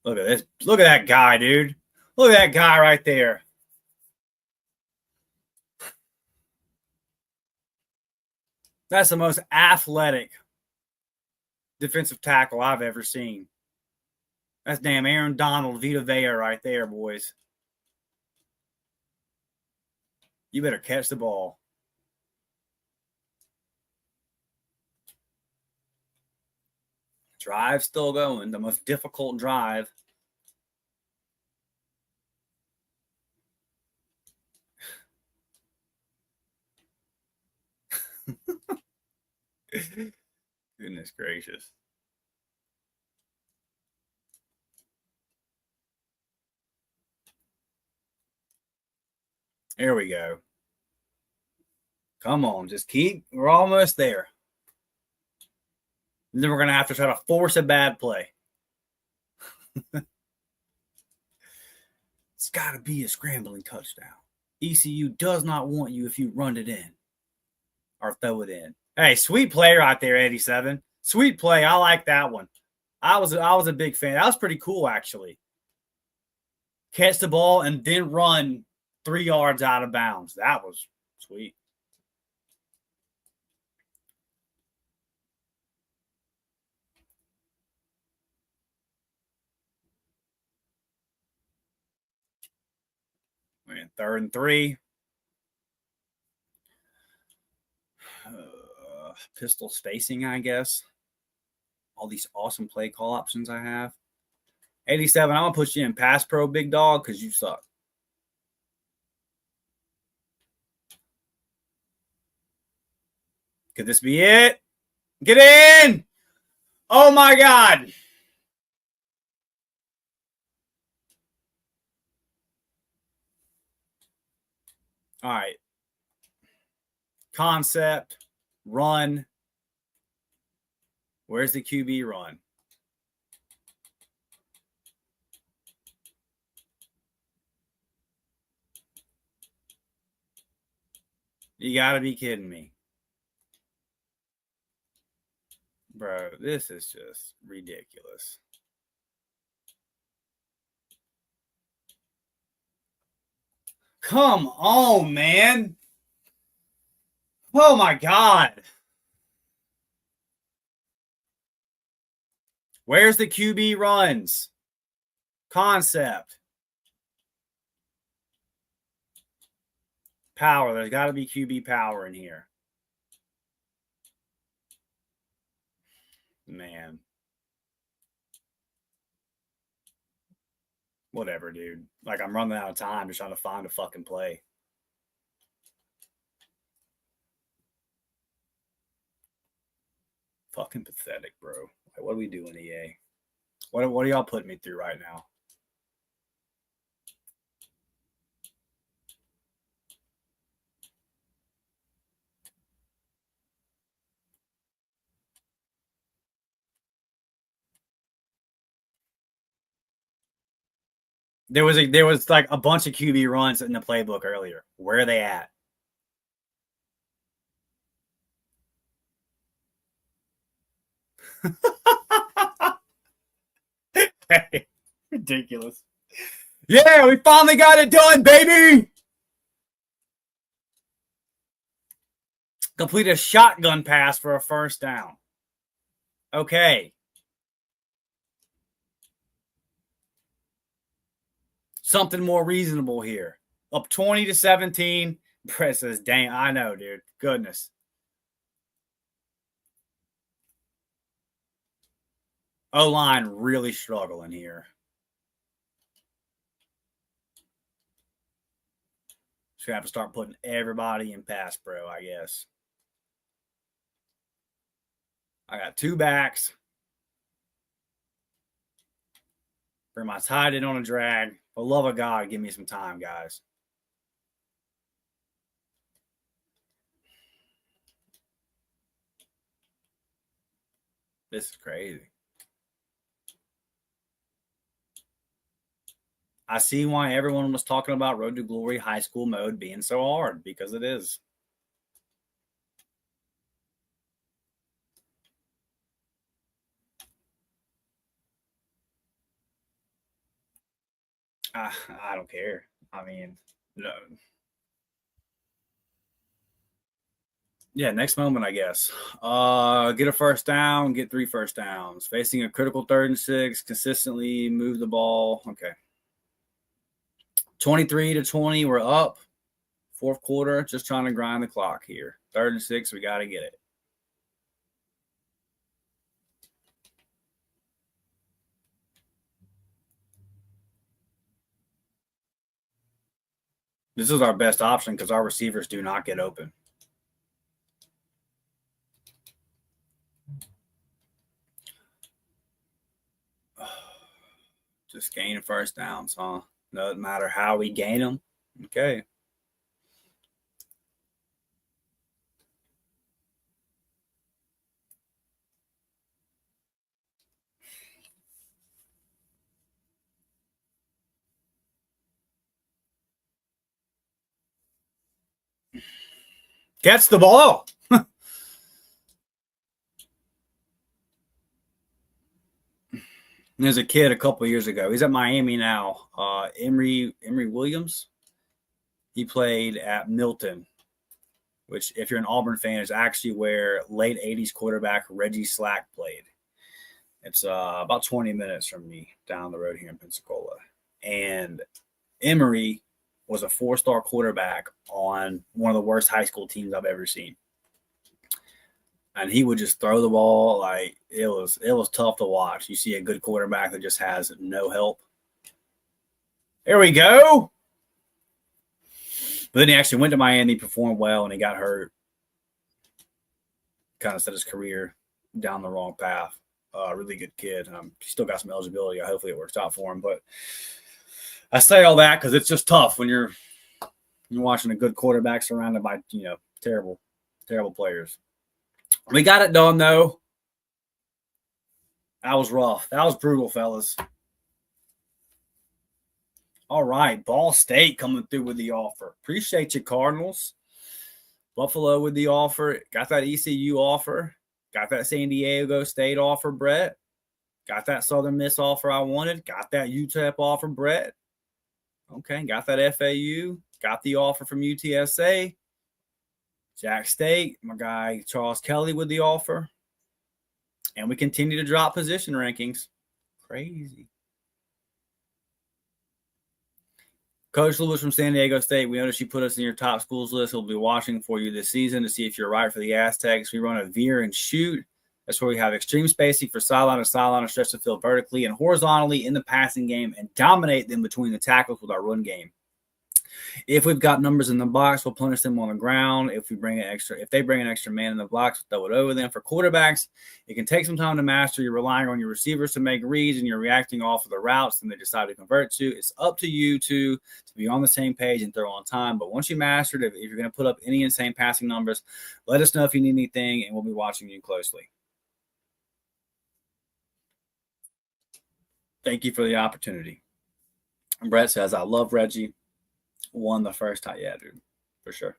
Look at this. Look at that guy, dude. Look at that guy right there. That's the most athletic defensive tackle I've ever seen. That's damn Aaron Donald, Vita Vea right there, boys. You better catch the ball. Drive still going. The most difficult drive. Goodness gracious. Here we go. Come on, just keep. We're almost there. And then we're going to have to try to force a bad play. It's got to be a scrambling touchdown. ECU does not want you if you run it in or throw it in. Hey, sweet play right there, 87. Sweet play. I like that one. I was a big fan. That was pretty cool, actually. Catch the ball and then run 3 yards out of bounds. That was sweet. Man, 3rd and 3. Pistol spacing, I guess. All these awesome play call options I have. 87, I'm going to put you in pass pro, big dog, because you suck. Could this be it? Get in! Oh, my God. All right. Concept, run. Where's the QB run? You got to be kidding me. Bro, this is just ridiculous. Come on, man. Oh, my God. Where's the QB runs? Concept. Power. There's got to be QB power in here. Man. Whatever, dude. Like, I'm running out of time just trying to find a fucking play. Fucking pathetic, bro. Like, what are we doing, EA? What are y'all putting me through right now? There was like a bunch of QB runs in the playbook earlier. Where are they at? Hey, ridiculous. Yeah, we finally got it done, baby. Complete a shotgun pass for a first down. Okay. Something more reasonable here. Up 20-17. Brett says, dang, I know, dude. Goodness. O-line really struggling here. So we have to start putting everybody in pass pro, I guess. I got two backs. Bring my tight end on a drag. For the love of God, give me some time, guys. This is crazy. I see why everyone was talking about Road to Glory high school mode being so hard, because it is. I don't care. I mean, no. Yeah, next moment, I guess. Get a first down, get 3 first downs. Facing a critical 3rd and 6, consistently move the ball. Okay. 23-20, we're up. 4th quarter, just trying to grind the clock here. 3rd and 6, we got to get it. This is our best option because our receivers do not get open. Just gain first downs, huh? Doesn't matter how we gain them. Okay. Catch the ball. There's a kid a couple years ago. He's at Miami now. Emory Williams. He played at Milton, which, if you're an Auburn fan, is actually where late 80s quarterback Reggie Slack played. It's about 20 minutes from me down the road here in Pensacola. And Emory was a 4-star quarterback on one of the worst high school teams I've ever seen. And he would just throw the ball like it was tough to watch. You see a good quarterback that just has no help. There we go. But then he actually went to Miami, performed well, and he got hurt. Kind of set his career down the wrong path. Really good kid. He still got some eligibility. Hopefully it works out for him. But I say all that because it's just tough when you're watching a good quarterback surrounded by terrible players. We got it done, though. That was rough. That was brutal, fellas. All right, Ball State coming through with the offer. Appreciate you, Cardinals. Buffalo with the offer. Got that ECU offer. Got that San Diego State offer, Brett. Got that Southern Miss offer I wanted. Got that UTEP offer, Brett. Okay, got that FAU. Got the offer from UTSA. Jack State, my guy Charles Kelly with the offer. And we continue to drop position rankings. Crazy. Coach Lewis from San Diego State, we noticed you put us in your top schools list. We'll be watching for you this season to see if you're right for the Aztecs. We run a veer and shoot. That's where we have extreme spacing for sideline to sideline and stretch the field vertically and horizontally in the passing game and dominate them between the tackles with our run game. If we've got numbers in the box, we'll punish them on the ground. If they bring an extra man in the box, we'll throw it over them. For quarterbacks, it can take some time to master. You're relying on your receivers to make reads, and you're reacting off of the routes and they decide to convert to. It's up to you to be on the same page and throw on time. But once you master it, if you're going to put up any insane passing numbers, let us know if you need anything, and we'll be watching you closely. Thank you for the opportunity. And Brett says, I love Reggie. Won the first time. Yeah, dude. For sure.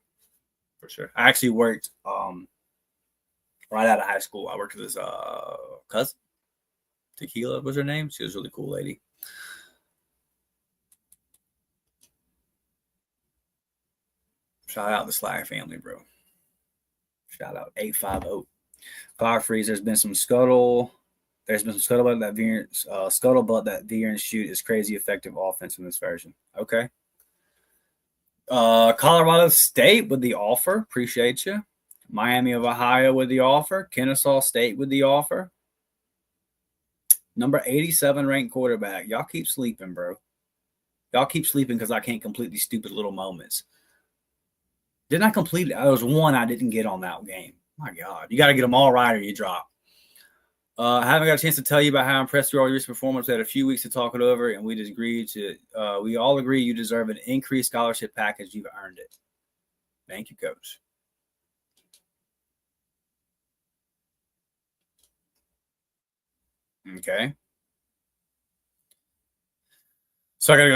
For sure. I actually worked right out of high school. I worked with his cousin. Tequila was her name. She was a really cool lady. Shout out the Slack family, bro. Shout out 850. Fire freeze. There's been some scuttle. There's been some scuttlebutt that scuttlebutt that veer and shoot is crazy effective offense in this version. Okay. Colorado State with the offer. Appreciate you. Miami of Ohio with the offer. Kennesaw State with the offer. Number 87 ranked quarterback. Y'all keep sleeping, bro. Y'all keep sleeping because I can't complete these stupid little moments. Didn't I complete it? There was one I didn't get on that game. My God. You got to get them all right or you drop. I haven't got a chance to tell you about how impressed you are with your performance. We had a few weeks to talk it over, and we all agree you deserve an increased scholarship package. You've earned it. Thank you, Coach. Okay. So I gotta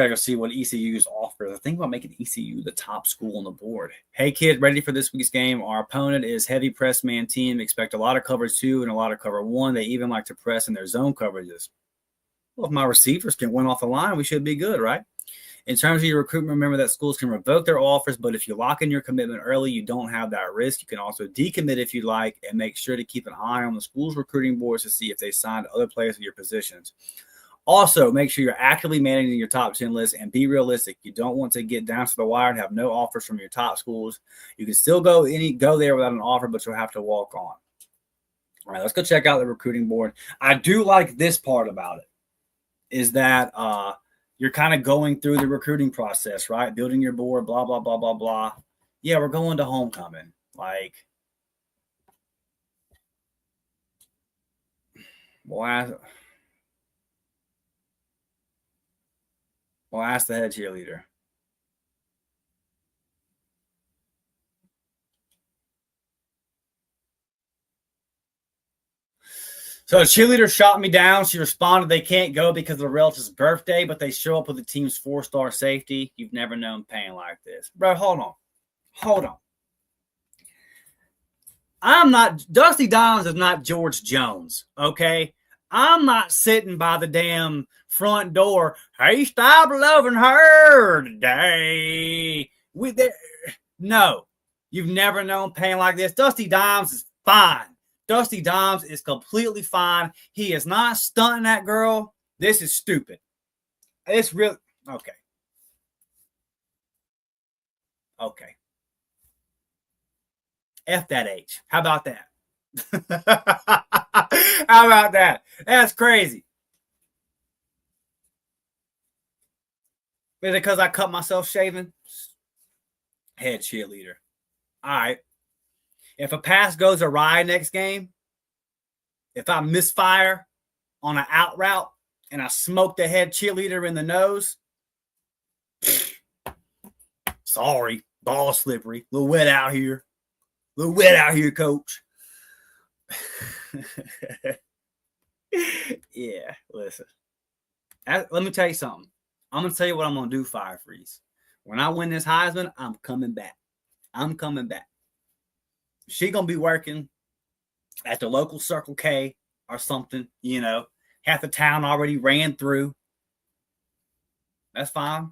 go see what ECU's offers. I think about making ECU the top school on the board. Hey kid, ready for this week's game? Our opponent is heavy press man team. Expect a lot of cover 2 and a lot of cover 1. They even like to press in their zone coverages. Well, if my receivers can win off the line, we should be good, right? In terms of your recruitment, remember that schools can revoke their offers, but if you lock in your commitment early, you don't have that risk. You can also decommit if you like, and make sure to keep an eye on the school's recruiting boards to see if they signed other players in your positions. Also, make sure you're actively managing your top 10 list and be realistic. You don't want to get down to the wire and have no offers from your top schools. You can still go there without an offer, but you'll have to walk on. All right, let's go check out the recruiting board. I do like this part about it, is that you're kind of going through the recruiting process, right? Building your board, blah, blah, blah, blah, blah. Yeah, we're going to homecoming. Like, boy, Well, ask the head cheerleader. So a cheerleader shot me down. She responded they can't go because of the relative's birthday, but they show up with the team's 4-star safety. You've never known pain like this. Bro, hold on. Dusty Dimes is not George Jones, okay? I'm not sitting by the damn front door. Hey, stop loving her today. No, you've never known pain like this. Dusty Dimes is fine. Dusty Dimes is completely fine. He is not stunting that girl. This is stupid. It's real. Okay. F that H. How about that? How about that? That's crazy. Is it because I cut myself shaving? Head cheerleader. All right. If a pass goes awry next game, if I misfire on an out route and I smoke the head cheerleader in the nose, sorry, ball slippery. A little wet out here. Coach. Yeah, listen. Let me tell you something. I'm going to tell you what I'm going to do, Fire Freeze. When I win this Heisman, I'm coming back. She going to be working at the local Circle K or something, half the town already ran through. That's fine.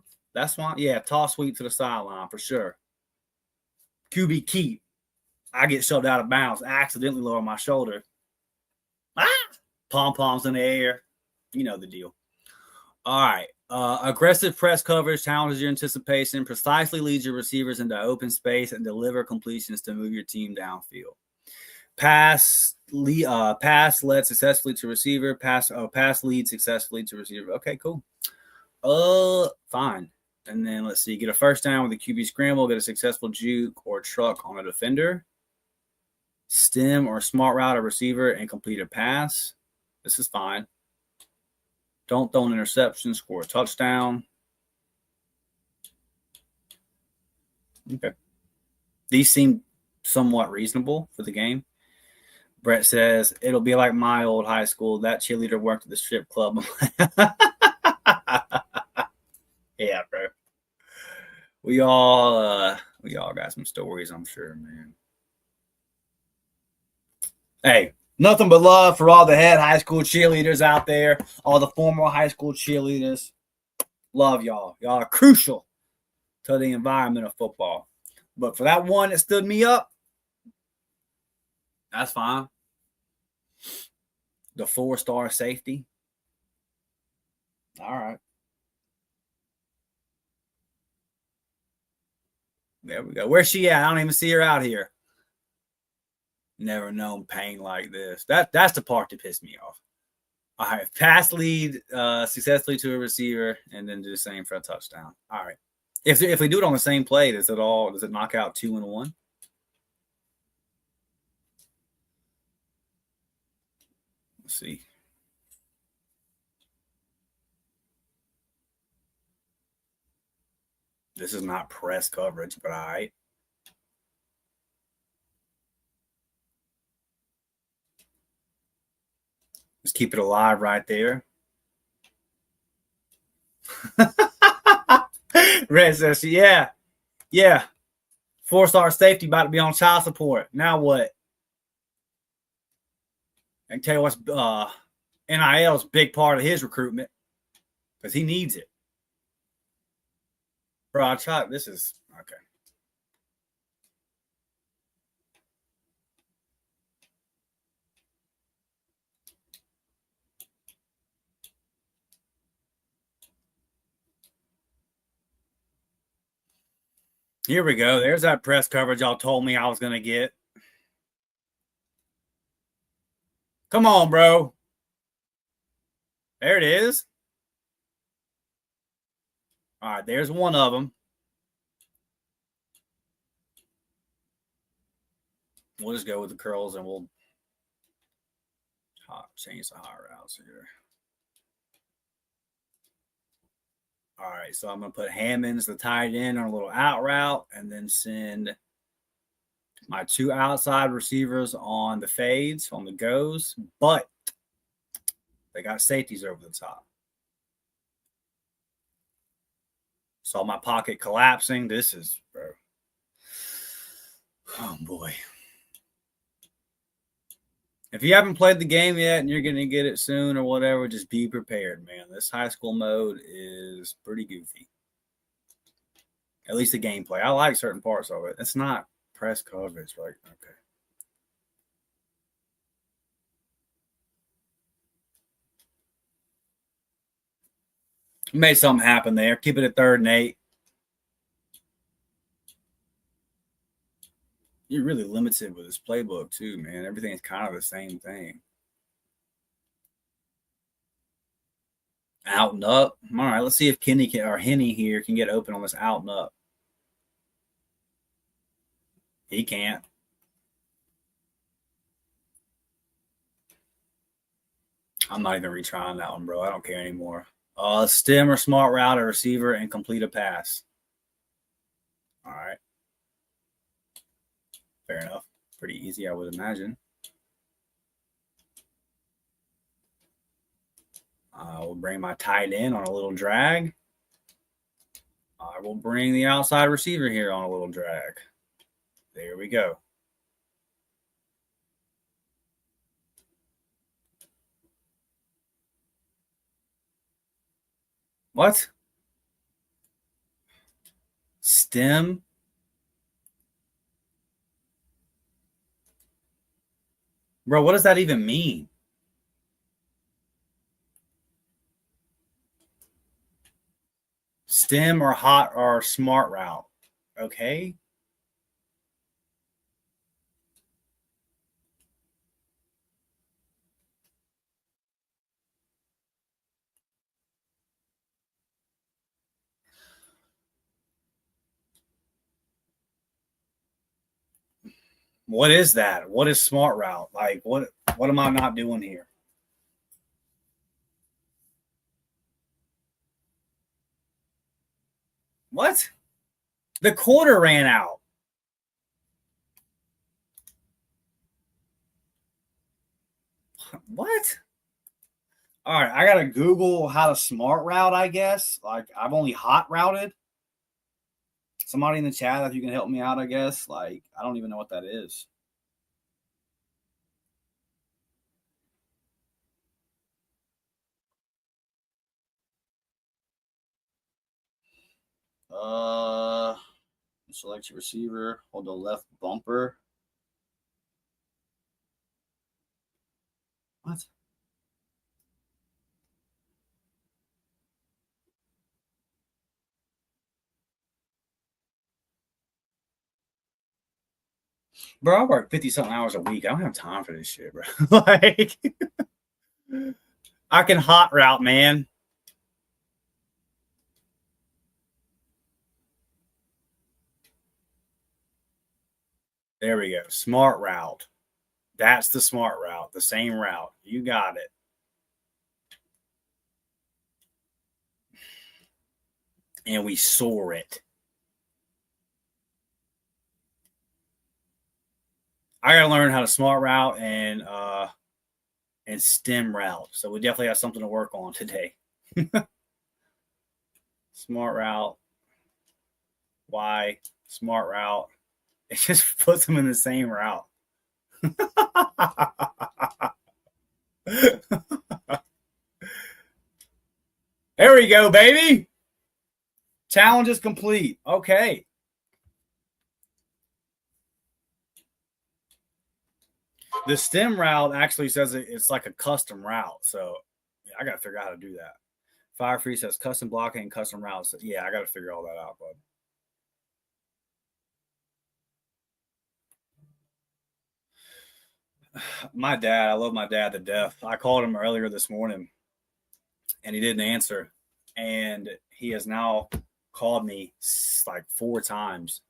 Yeah, toss sweep to the sideline for sure. QB keep. I get shoved out of bounds. I accidentally lower my shoulder. Pom-poms in the air. You know the deal. All right. Aggressive press coverage challenges your anticipation, precisely leads your receivers into open space, and deliver completions to move your team downfield. Pass led successfully to receiver. Pass lead successfully to receiver. Okay, cool. Fine. And then let's see. Get a first down with a QB scramble. Get a successful juke or truck on a defender. Stem or smart route a receiver and complete a pass. This is fine. Don't throw an interception. Score a touchdown. Okay. These seem somewhat reasonable for the game. Brett says, it'll be like my old high school. That cheerleader worked at the strip club. Yeah, bro. We all got some stories, I'm sure, man. Hey, nothing but love for all the head high school cheerleaders out there, all the former high school cheerleaders. Love y'all. Y'all are crucial to the environment of football. But for that one that stood me up, that's fine. The 4-star safety. All right. There we go. Where's she at? I don't even see her out here. Never known pain like this. That's the part that pissed me off. All right. Pass lead successfully to a receiver and then do the same for a touchdown. All right. If we do it on the same play, does it knock out 2 and 1? Let's see. This is not press coverage, but all right. Just keep it alive right there. Red says, yeah. 4-star safety about to be on child support. Now what? I can tell you what's NIL is a big part of his recruitment because he needs it. Bro, this is okay. Here we go. There's that press coverage y'all told me I was going to get. Come on, bro. There it is. All right, there's one of them. We'll just go with the curls and we'll change the hot routes here. All right, so I'm going to put Hammonds, the tight end, on a little out route and then send my 2 outside receivers on the fades, on the goes, but they got safeties over the top. Saw my pocket collapsing. This is, bro. Oh, boy. If you haven't played the game yet and you're going to get it soon or whatever, just be prepared, man. This high school mode is pretty goofy. At least the gameplay. I like certain parts of it. It's not press coverage, right? Okay. Made something happen there. Keep it at 3rd and 8. You're really limited with this playbook too, man. Everything's kind of the same thing. Out and up. All right, let's see if Kenny or Henny here can get open on this out and up. He can't. I'm not even retrying that one, bro. I don't care anymore. Stem or smart route a receiver and complete a pass. All right. Fair enough. Pretty easy, I would imagine. I will bring my tight end on a little drag. I will bring the outside receiver here on a little drag. There we go. What? Stem? Bro, what does that even mean? Stem or hot or smart route. Okay. What is that? What is smart route? Like what am I not doing here? What? The quarter ran out. What? All right, I gotta Google how to smart route, I guess. Like I've only hot routed. Somebody in the chat, if you can help me out, I guess. Like, I don't even know what that is. Select your receiver, hold the left bumper. What? Bro, I work 50 something hours a week. I don't have time for this shit, bro. Like, I can hot route, man. There we go. Smart route. That's the smart route, the same route. You got it. And we soar it. I gotta learn how to smart route and stem route. So we definitely have something to work on today. Smart route. Why? Smart route. It just puts them in the same route. There we go, baby. Challenge is complete. Okay. The stem route actually says it's like a custom route. So yeah, I got to figure out how to do that. Fire Free says custom blocking and custom routes. So, yeah, I got to figure all that out, bud. My dad, I love my dad to death. I called him earlier this morning and he didn't answer. And he has now called me like 4 times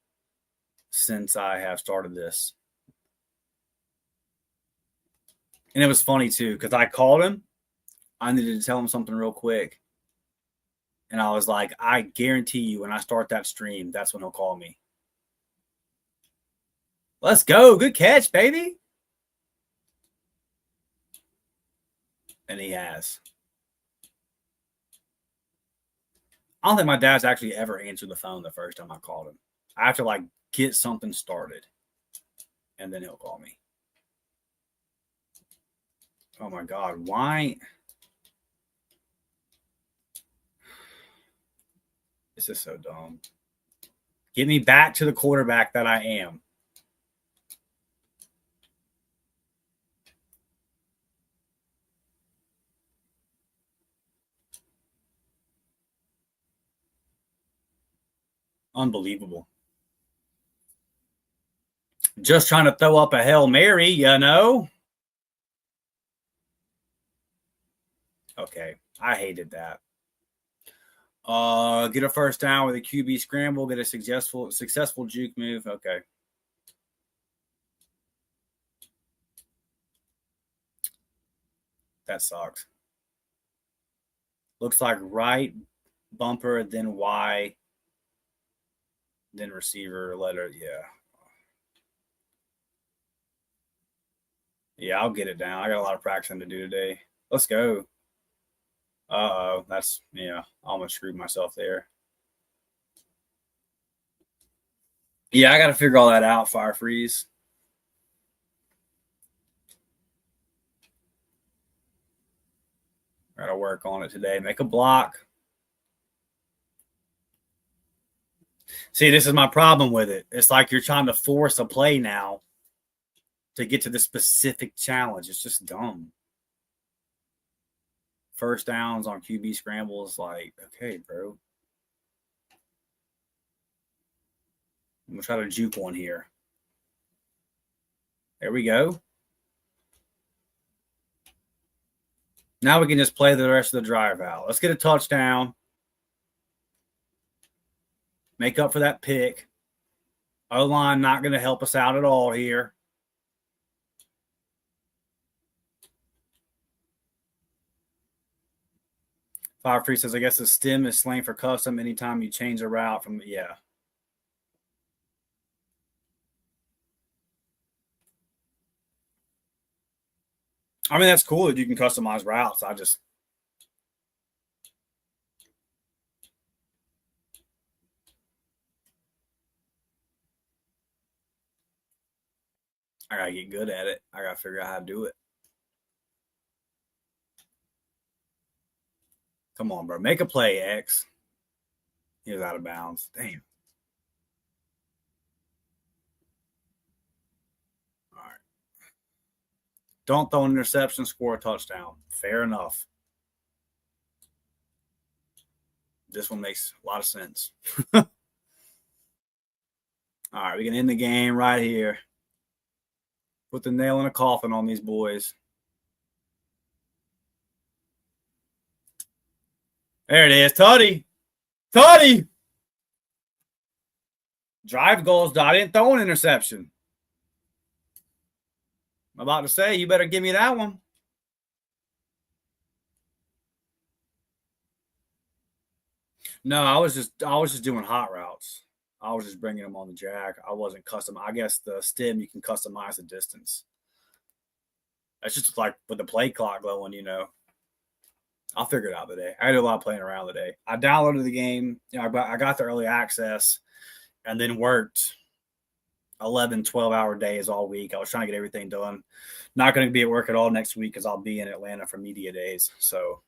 since I have started this. And it was funny too, because I called him. I needed to tell him something real quick. And I was like, I guarantee you when I start that stream, that's when he'll call me. Let's go. Good catch, baby. And he has. I don't think my dad's actually ever answered the phone the first time I called him. I have to like get something started. And then he'll call me. Oh my God. Why? This is so dumb. Get me back to the quarterback that I am. Unbelievable. Just trying to throw up a Hail Mary, you know? Okay. I hated that. Get a first down with a QB scramble, get a successful juke move. Okay. That sucks. Looks like right bumper, then Y, then receiver, letter. Yeah. Yeah, I'll get it down. I got a lot of practicing to do today. Let's go. Uh-oh. That's, yeah, I almost screwed myself there. Yeah, I got to figure all that out, Fire Freeze. Got to work on it today. Make a block. See, this is my problem with it. It's like you're trying to force a play now to get to the specific challenge. It's just dumb. First downs on QB scrambles, like, okay, bro. I'm going to try to juke one here. There we go. Now we can just play the rest of the drive out. Let's get a touchdown. Make up for that pick. O-line not going to help us out at all here. Fire Free says, I guess the stem is slang for custom anytime you change a route from, yeah. I mean, that's cool that you can customize routes. I just, I gotta get good at it. I gotta figure out how to do it. Come on, bro. Make a play, X. He was out of bounds. Damn. All right. Don't throw an interception, score a touchdown. Fair enough. This one makes a lot of sense. All right, we can end the game right here. Put the nail in a coffin on these boys. There it is. Tutty. Tutty. Drive goals. I didn't throw an interception. I'm about to say, you better give me that one. No, I was just doing hot routes. I was just bringing them on the jack. I wasn't custom. I guess the stem you can customize the distance. That's just like with the play clock going, you know. I'll figure it out today. I did a lot of playing around today. I downloaded the game. You know, I got the early access and then worked 11, 12-hour days all week. I was trying to get everything done. Not going to be at work at all next week because I'll be in Atlanta for media days. So,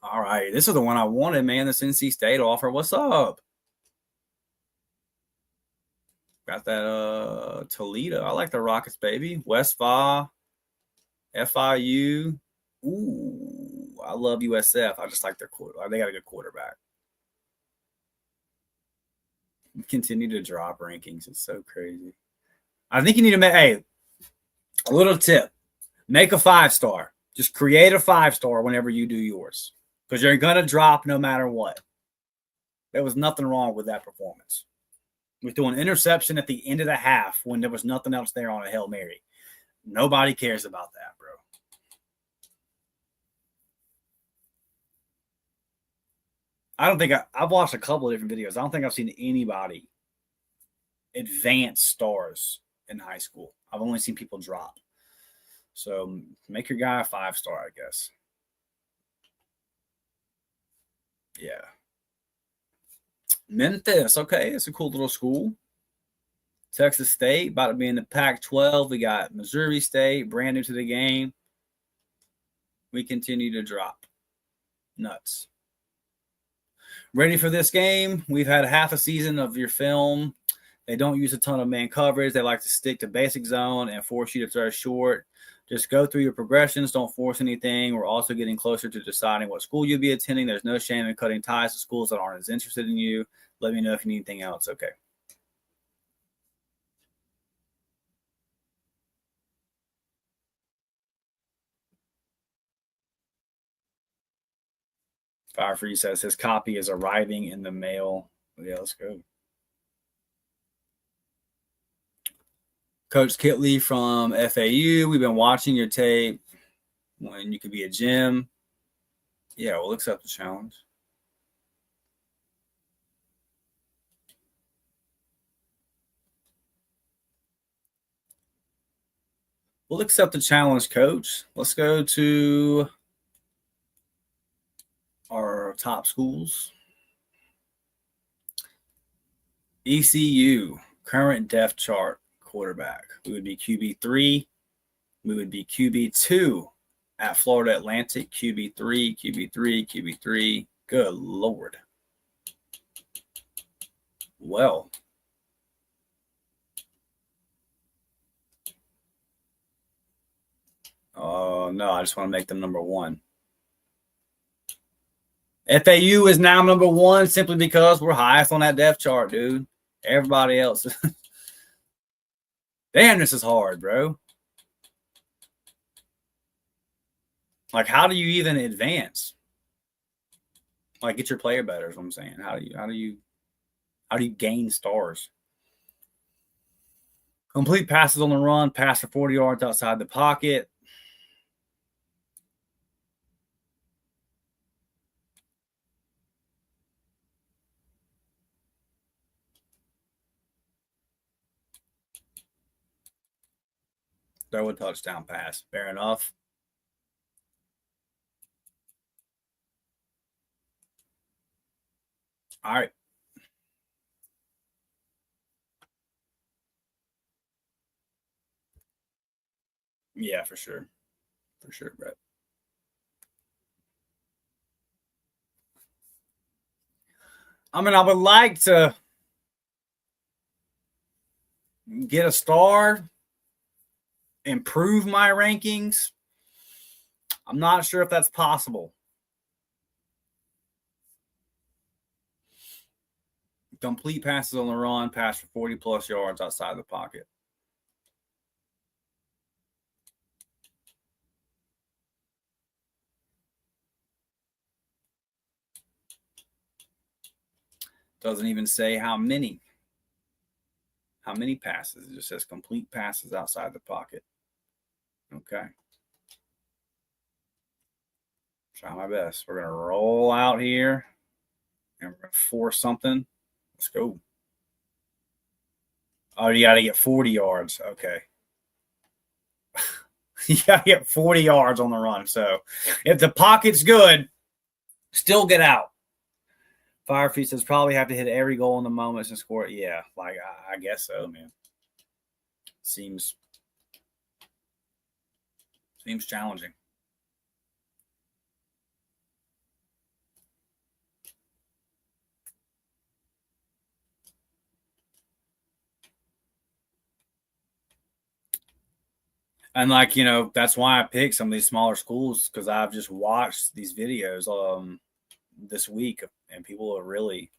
all right. This is the one I wanted, man. This NC State offer. What's up? Got that Toledo. I like the Rockets, baby. West FA, FIU. Ooh, I love USF. I just like their quarter. They got a good quarterback. Continue to drop rankings. It's so crazy. I think you need to make a little tip. Make a 5-star. Just create a 5-star whenever you do yours. Because you're gonna drop no matter what. There was nothing wrong with that performance. We threw an interception at the end of the half when there was nothing else there on a Hail Mary. Nobody cares about that, bro. I don't think I've watched a couple of different videos. I don't think I've seen anybody advance stars in high school. I've only seen people drop. So make your guy a 5-star, I guess. Yeah. Memphis. Okay, it's a cool little school. Texas State, about to be in the Pac-12. We got Missouri State, brand new to the game. We continue to drop. Nuts. Ready for this game? We've had half a season of your film. They don't use a ton of man coverage. They like to stick to basic zone and force you to throw short. Just go through your progressions. Don't force anything. We're also getting closer to deciding what school you'll be attending. There's no shame in cutting ties to schools that aren't as interested in you. Let me know if you need anything else. Okay. Fire Free says his copy is arriving in the mail. Yeah, let's go. Coach Kitley from FAU. We've been watching your tape when you could be a gym. Yeah, we'll accept the challenge. We'll accept the challenge, Coach. Let's go to our top schools. ECU, current depth chart quarterback. We would be QB3. We would be QB2 at Florida Atlantic. QB3, QB3, QB3. Good Lord. Well, oh, no, I just want to make them number one. FAU is now number one simply because we're highest on that depth chart, dude. Everybody else. Damn, this is hard, bro. Like, how do you even advance? Like, get your player better is what I'm saying. How do you gain stars? Complete passes on the run, pass for 40 yards outside the pocket. Throw a touchdown pass. Fair enough. All right. Yeah, for sure. For sure, Brett. I mean, I would like to get a star, improve my rankings. I'm not sure if that's possible. Complete passes on the run, pass for 40 plus yards outside the pocket. Doesn't even say how many passes. It just says complete passes outside the pocket. Okay. Try my best. We're going to roll out here and we're going to force something. Let's go. Oh, you got to get 40 yards. Okay. You got to get 40 yards on the run. So if the pocket's good, still get out. Firefeet says probably have to hit every goal in the moments and score it. Yeah, like I guess so, man. Seems challenging. And like, that's why I picked some of these smaller schools, because I've just watched these videos this week, and people are really,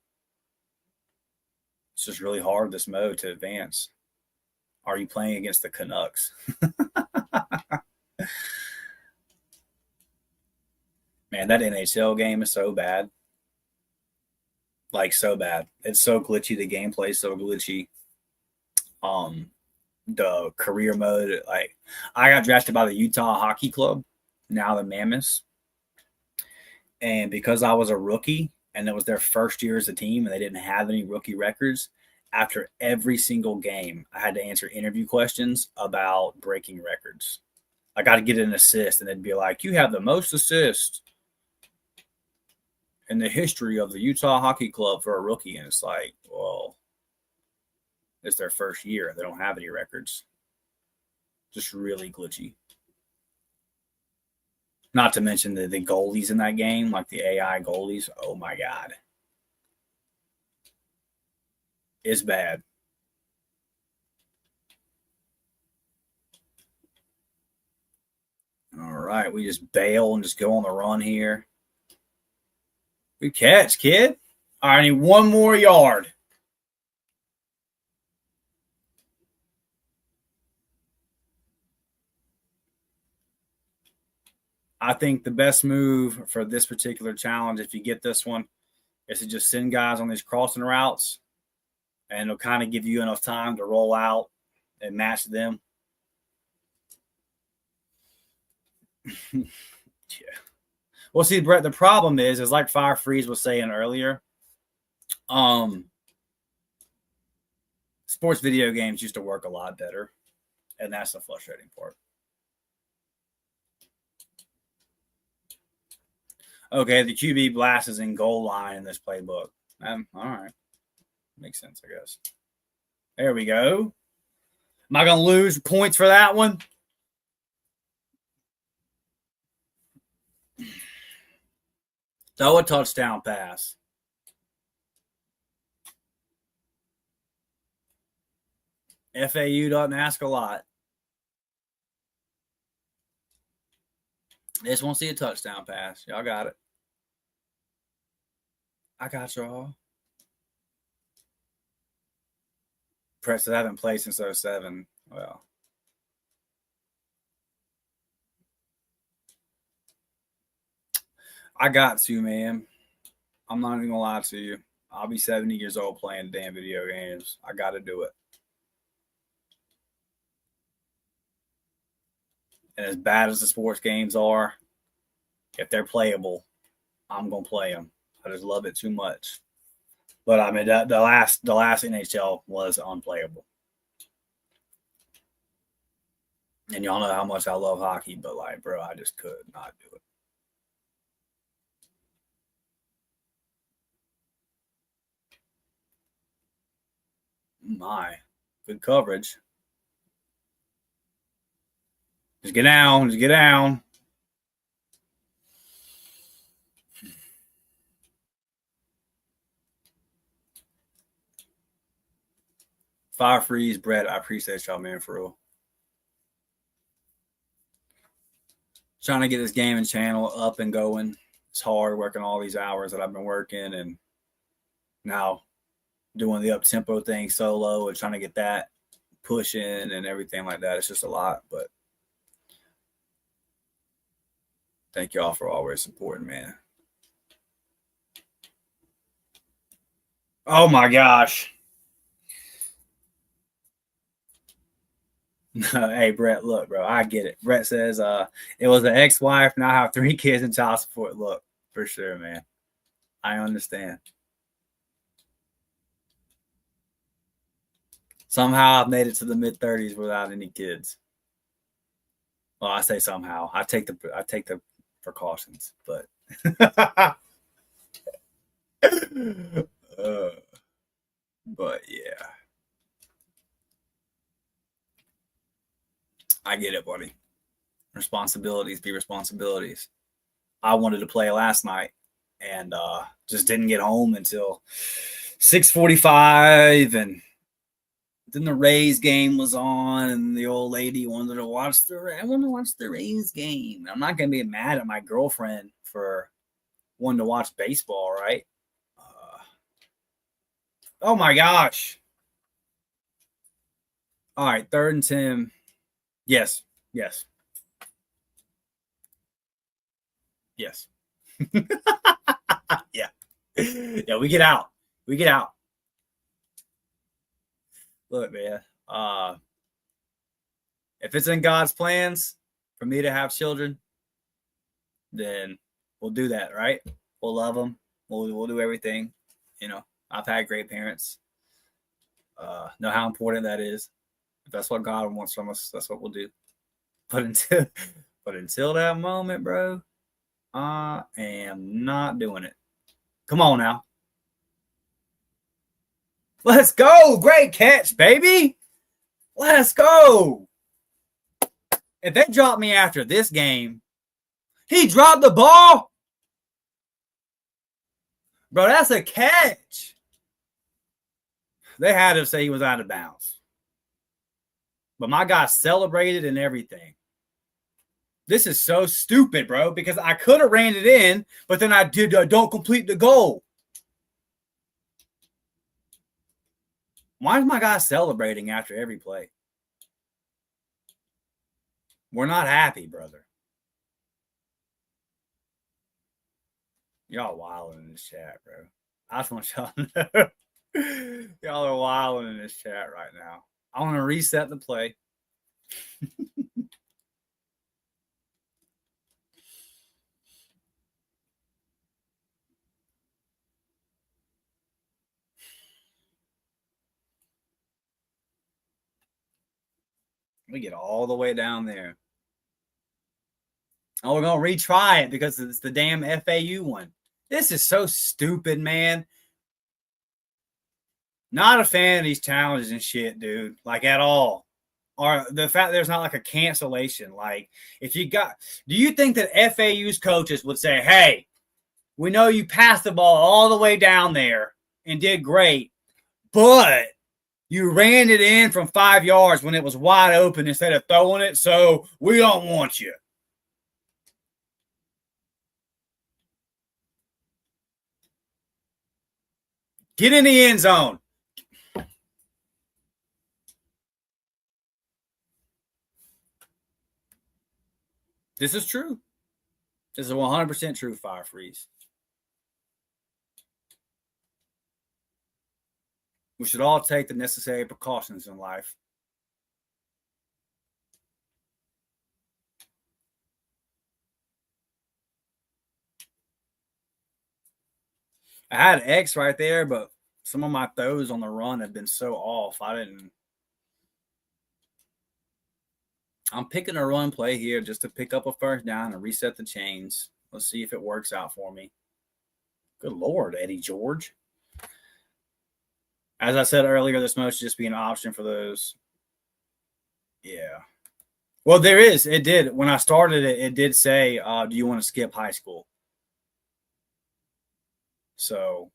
it's just really hard this mode to advance. Are you playing against the Canucks? Man, that NHL game is so bad. Like, so bad. It's so glitchy. The gameplay is so glitchy. The career mode, like, I got drafted by the Utah Hockey Club, now the Mammoths. And because I was a rookie and it was their first year as a team and they didn't have any rookie records, after every single game, I had to answer interview questions about breaking records. I got to get an assist, and they'd be like, you have the most assists in the history of the Utah Hockey Club for a rookie. And it's like, well, it's their first year. They don't have any records. Just really glitchy. Not to mention the goalies in that game, like the AI goalies. Oh my God. It's bad. All right. We just bail and just go on the run here. Good catch, kid. All right. I need one more yard. I think the best move for this particular challenge, if you get this one, is to just send guys on these crossing routes, and it'll kind of give you enough time to roll out and match them. Yeah. Well, see, Brett, the problem is like Fire Freeze was saying earlier, sports video games used to work a lot better, and that's the frustrating part. Okay, the QB blast is in goal line in this playbook. All right. Makes sense, I guess. There we go. Am I going to lose points for that one? Throw a touchdown pass. FAU doesn't ask a lot. They just want to see a touchdown pass. Y'all got it. I got y'all. Press that I haven't played since 07. Well, I got to, man. I'm not even going to lie to you. I'll be 70 years old playing damn video games. I got to do it. And as bad as the sports games are, if they're playable, I'm going to play them. I just love it too much. But I mean, the last NHL was unplayable. And y'all know how much I love hockey, but like, bro, I just could not do it. My, good coverage. Just get down. Just get down. Fire Freeze, Brett. I appreciate y'all, man, for real. Trying to get this gaming channel up and going. It's hard working all these hours that I've been working, and now doing the up tempo thing solo and trying to get that pushing and everything like that. It's just a lot, but thank y'all for always supporting, man. Oh my gosh. Hey, Brett, look, bro, I get it. Brett says it was an ex-wife. Now I have 3 kids in child support. Look, for sure, man. I understand. Somehow I've made it to the mid-30s without any kids. Well, I say somehow. I take the precautions, but but yeah. I get it, buddy. Responsibilities be responsibilities. I wanted to play last night and just didn't get home until 6:45, and then the Rays game was on, and the old lady wanted to watch the Rays game. I'm not gonna be mad at my girlfriend for wanting to watch baseball, right? Oh my gosh! All right, 3rd and 10. Yes. Yeah. Yeah, we get out. Look, man. If it's in God's plans for me to have children, then we'll do that, right? We'll love them. We'll do everything. You know, I've had great parents. Know how important that is. If that's what God wants from us, that's what we'll do. But until that moment, bro, I am not doing it. Come on now. Let's go. Great catch, baby. Let's go. If they drop me after this game, he dropped the ball. Bro, that's a catch. They had to say he was out of bounds. But my guy celebrated and everything. This is so stupid, bro, because I could have ran it in, but then I don't complete the goal. Why is my guy celebrating after every play? We're not happy, brother. Y'all wilding in this chat, bro. I just want y'all to know. Y'all are wilding in this chat right now. I want to reset the play. We get all the way down there. Oh, we're going to retry it because it's the damn FAU one. This is so stupid, man. Not a fan of these challenges and shit, dude. Like, at all. Or the fact there's not like a cancellation. Like, if you got, do you think that FAU's coaches would say, hey, we know you passed the ball all the way down there and did great, but you ran it in from 5 yards when it was wide open instead of throwing it, so we don't want you. Get in the end zone. This is true. This is 100% true, Fire Freeze. We should all take the necessary precautions in life. I had an X right there, but some of my throws on the run have been so off. I'm picking a run play here just to pick up a first down and reset the chains. Let's see if it works out for me. Good Lord, Eddie George. As I said earlier, this must just be an option for those. Yeah. Well, there is. It did. When I started it, it did say, do you want to skip high school? So,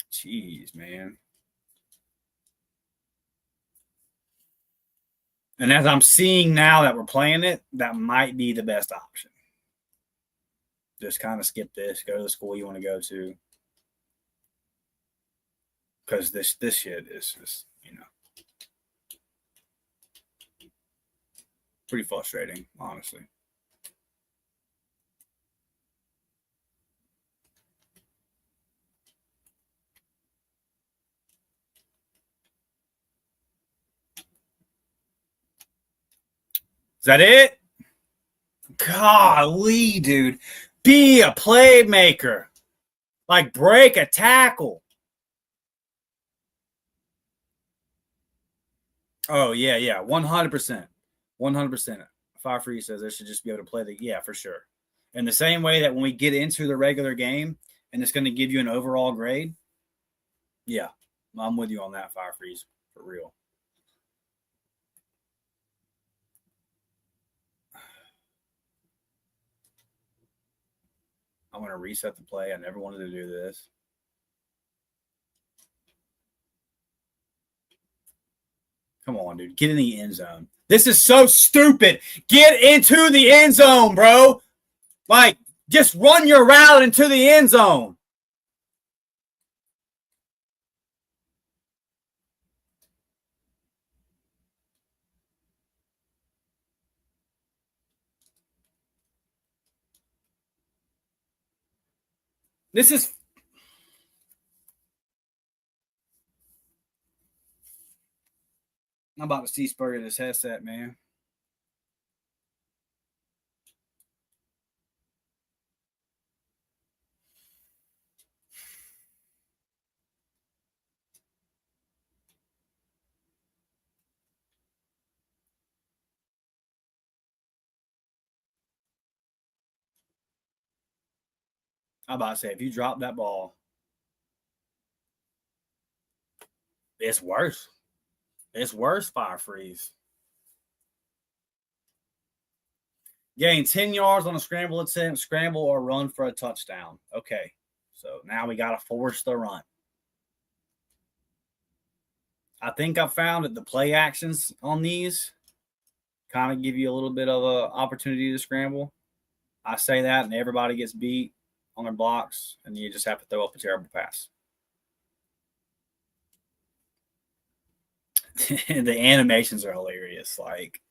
geez, man. And as I'm seeing now that we're playing it, that might be the best option. Just kind of skip this, go to the school you want to go to. Because this shit is just, pretty frustrating, honestly. Is that it? Golly, dude. Be a playmaker. Like, break a tackle. Oh, yeah. 100%. 100%. Fire Free says they should just be able to play yeah, for sure. In the same way that when we get into the regular game and it's going to give you an overall grade, yeah, I'm with you on that, Fire Freeze, for real. I'm going to reset the play. I never wanted to do this. Come on, dude. Get in the end zone. This is so stupid. Get into the end zone, bro. Like, just run your route into the end zone. This is. I'm about to see Spurrier this headset, man. I'm about to say, if you drop that ball, it's worse. It's worse, Fire Freeze. Gain 10 yards on a scramble attempt, scramble or run for a touchdown. Okay. So now we got to force the run. I think I found that the play actions on these kind of give you a little bit of an opportunity to scramble. I say that, and everybody gets beat on their blocks, and you just have to throw up a terrible pass. The animations are hilarious. Like,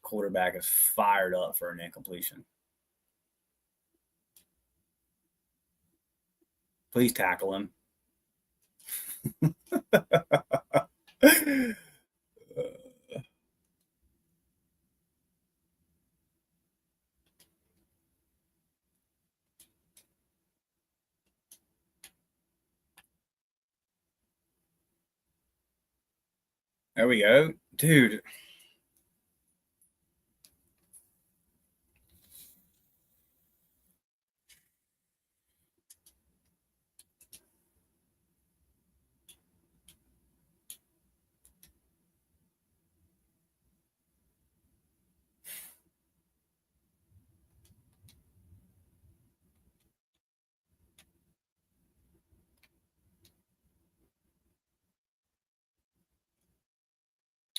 quarterback is fired up for an incompletion. Please tackle him. There we go. Dude.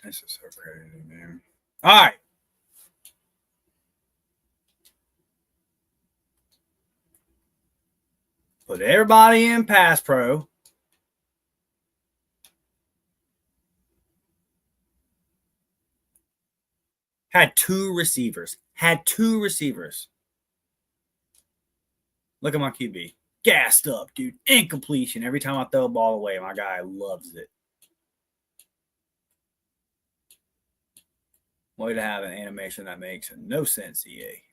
This is so crazy, man. All right. Put everybody in pass pro. Had two receivers. Look at my QB. Gassed up, dude. Incompletion. Every time I throw a ball away, my guy loves it. Way to have an animation that makes no sense, EA.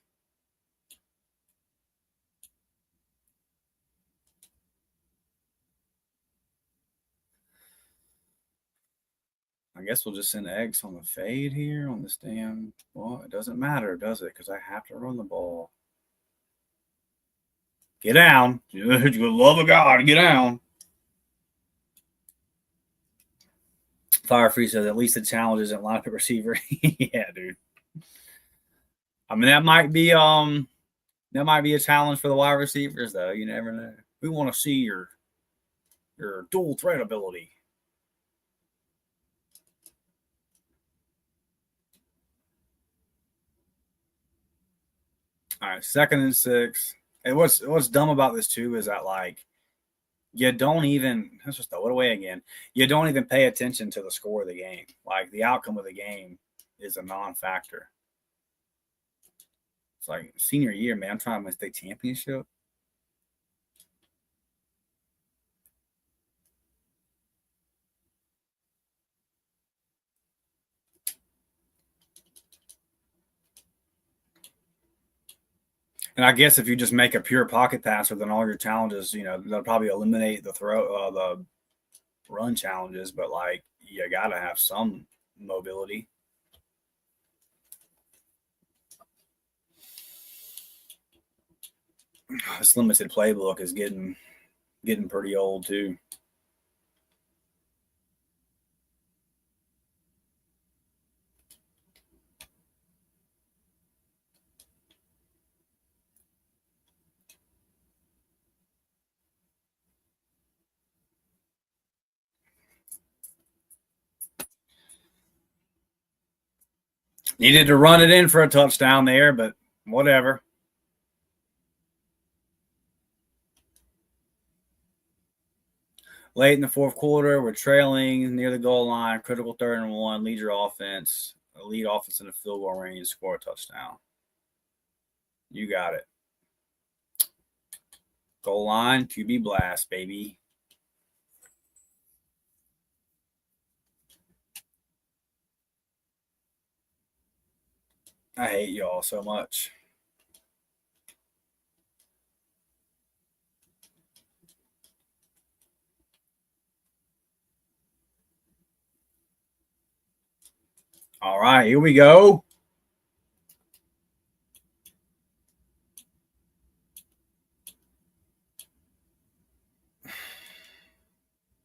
I guess we'll just send X on the fade here on this damn. Well, it doesn't matter, does it? Because I have to run the ball. Get down. You love of God. Get down. Fire Free says at least the challenge isn't line up receiver. Yeah, dude. I mean that might be a challenge for the wide receivers though. You never know. We want to see your dual threat ability. All right, 2nd and 6. And what's dumb about this too is that like you don't even let's just throw it away again. You don't even pay attention to the score of the game. Like the outcome of the game is a non-factor. It's like senior year, man. I'm trying to win state championship. And I guess if you just make a pure pocket passer, then all your challenges, they'll probably eliminate the run challenges. But like, you gotta have some mobility. This limited playbook is getting pretty old too. Needed to run it in for a touchdown there, but whatever. Late in the fourth quarter, we're trailing near the goal line. Critical 3rd and 1. Lead your offense. Lead offense in the field goal range. Score a touchdown. You got it. Goal line. QB blast, baby. I hate y'all so much. All right, here we go.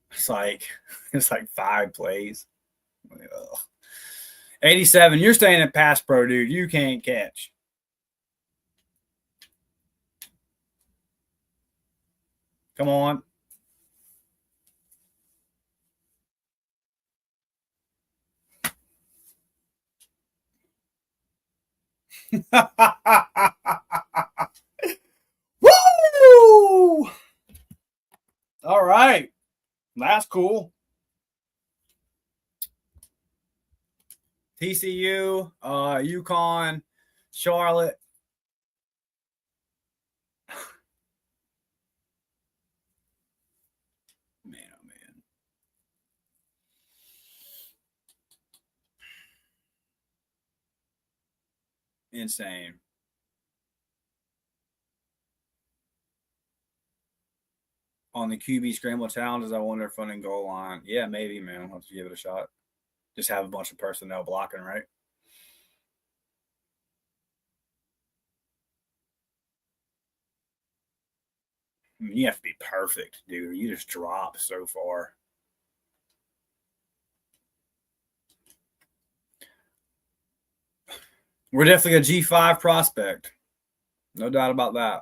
It's like 5 plays. Ugh. 87. You're staying at pass pro, dude. You can't catch. Come on. Woo! All right. That's cool. TCU, UConn, Charlotte. Man, oh man. Insane. On the QB scramble challenges, I wonder if running goal line. Yeah, maybe, man. I'll have to give it a shot. Just have a bunch of personnel blocking, right? I mean, you have to be perfect, dude. You just drop so far. We're definitely a G5 prospect. No doubt about that.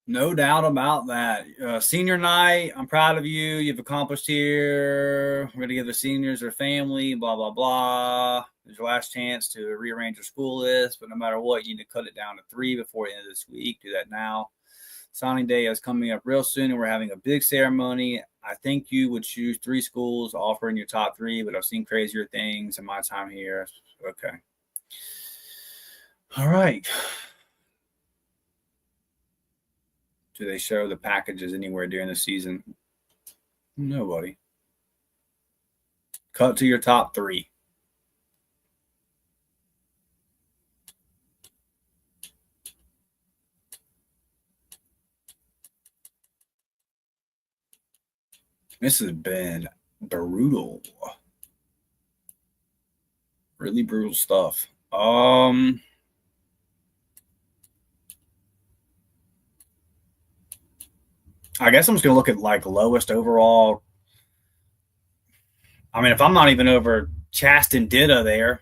No doubt about that. Senior night, I'm proud of you. You've accomplished here. We're going to give the seniors their family, blah, blah, blah. It's your last chance to rearrange your school list, but no matter what, you need to cut it down to 3 before the end of this week. Do that now. Signing day is coming up real soon, and we're having a big ceremony. I think you would choose 3 schools offering your top 3, but I've seen crazier things in my time here. Okay. All right. Do they show the packages anywhere during the season? Nobody. Cut to your top 3. This has been brutal. Really brutal stuff. I guess I'm just gonna look at like lowest overall. I mean, if I'm not even over Chaston Ditta there,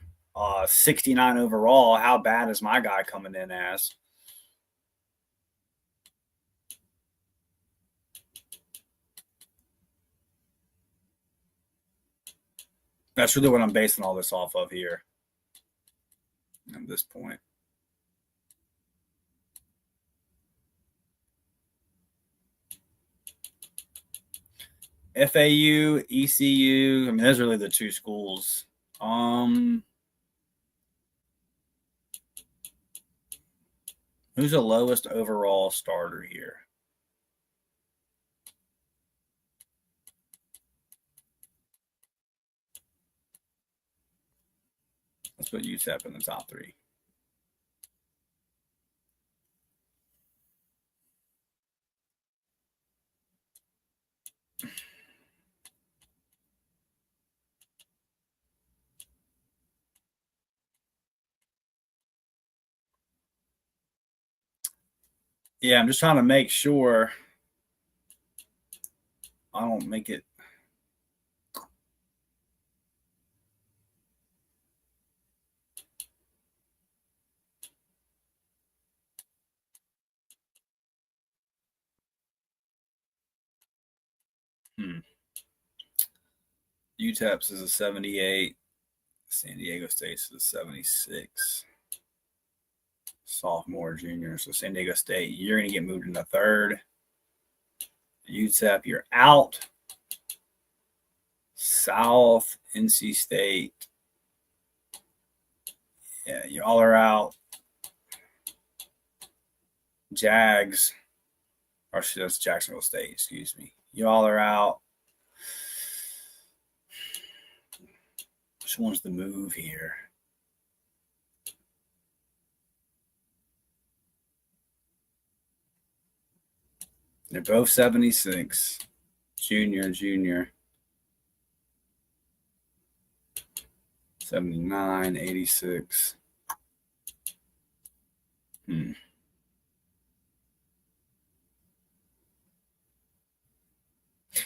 69 overall, how bad is my guy coming in as? That's really what I'm basing all this off of here at this point. FAU, ECU. I mean, those are really the two schools. Who's the lowest overall starter here? Let's put UTEP in the top 3. Yeah, I'm just trying to make sure I don't make it. UTEP's is a 78. San Diego State's is a 76. Sophomore, junior. So San Diego State, you're going to get moved into 3rd. UTEP, you're out. South, NC State. Yeah, y'all are out. Jags, or that's Jacksonville State, excuse me. Y'all are out. Which one's the move here? They're both 76. Junior. 79, 86.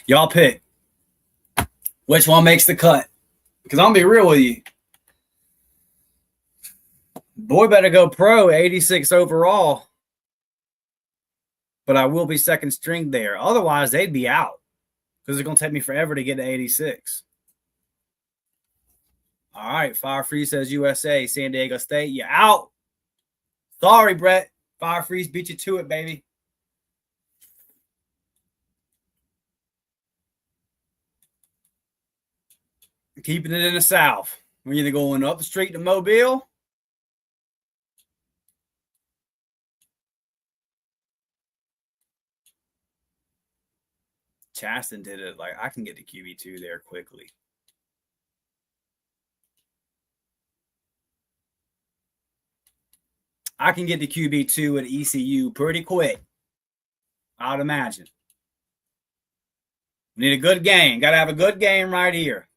Y'all pick which one makes the cut. Because I'm going to be real with you. Boy better go pro, 86 overall. But I will be second string there. Otherwise, they'd be out. Because it's going to take me forever to get to 86. All right, Fire Freeze says USA, San Diego State, you out. Sorry, Brett. Fire Freeze beat you to it, baby. Keeping it in the South. We're either going up the street to Mobile. Chaston did it. Like, I can get to QB2 there quickly. I can get to QB2 at ECU pretty quick. I'd imagine. Need a good game. Got to have a good game right here.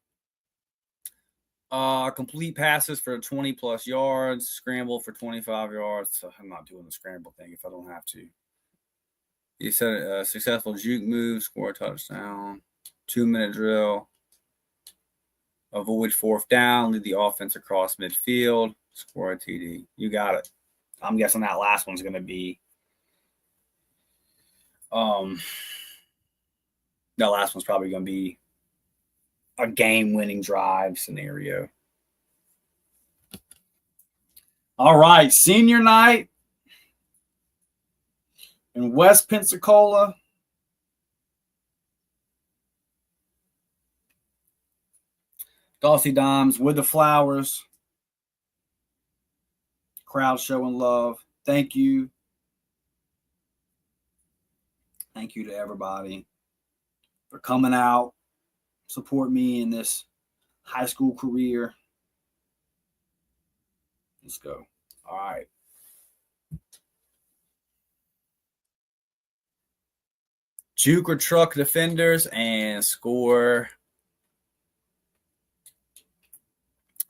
Complete passes for 20 plus yards, scramble for 25 yards. So I'm not doing the scramble thing if I don't have to. He said a successful juke move, score a touchdown, 2-minute drill, avoid 4th down, lead the offense across midfield, score a TD. You got it. I'm guessing that last one's going to be that last one's probably going to be a game-winning drive scenario. All right, senior night in West Pensacola. Dulcie Dimes with the flowers. Crowd showing love. Thank you. Thank you to everybody for coming out, support me in this high school career. Let's go. All right. Juke or truck defenders and score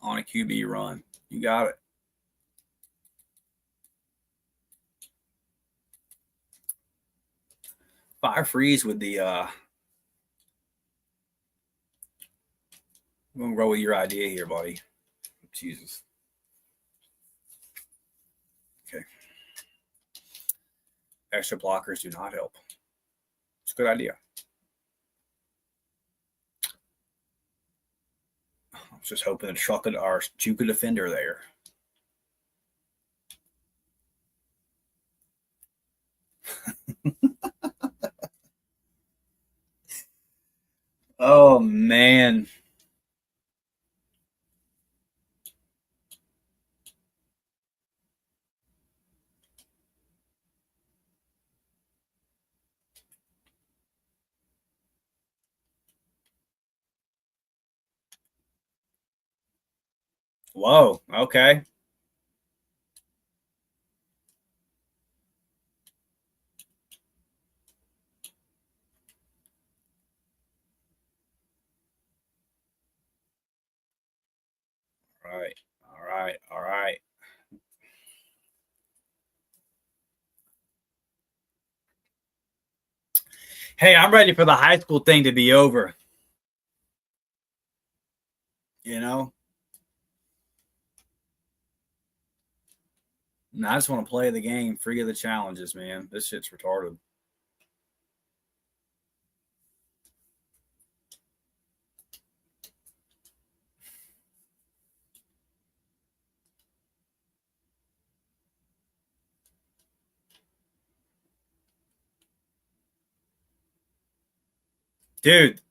on a QB run. You got it. Fire freeze with the I'm gonna roll with your idea here, buddy. Jesus. Okay. Extra blockers do not help. It's a good idea. I was just hoping to truck our Juka defender there. Oh man. Whoa. Okay. All right. All right. All right. Hey, I'm ready for the high school thing to be over. You know? And I just want to play the game free of the challenges, man. This shit's retarded. Dude,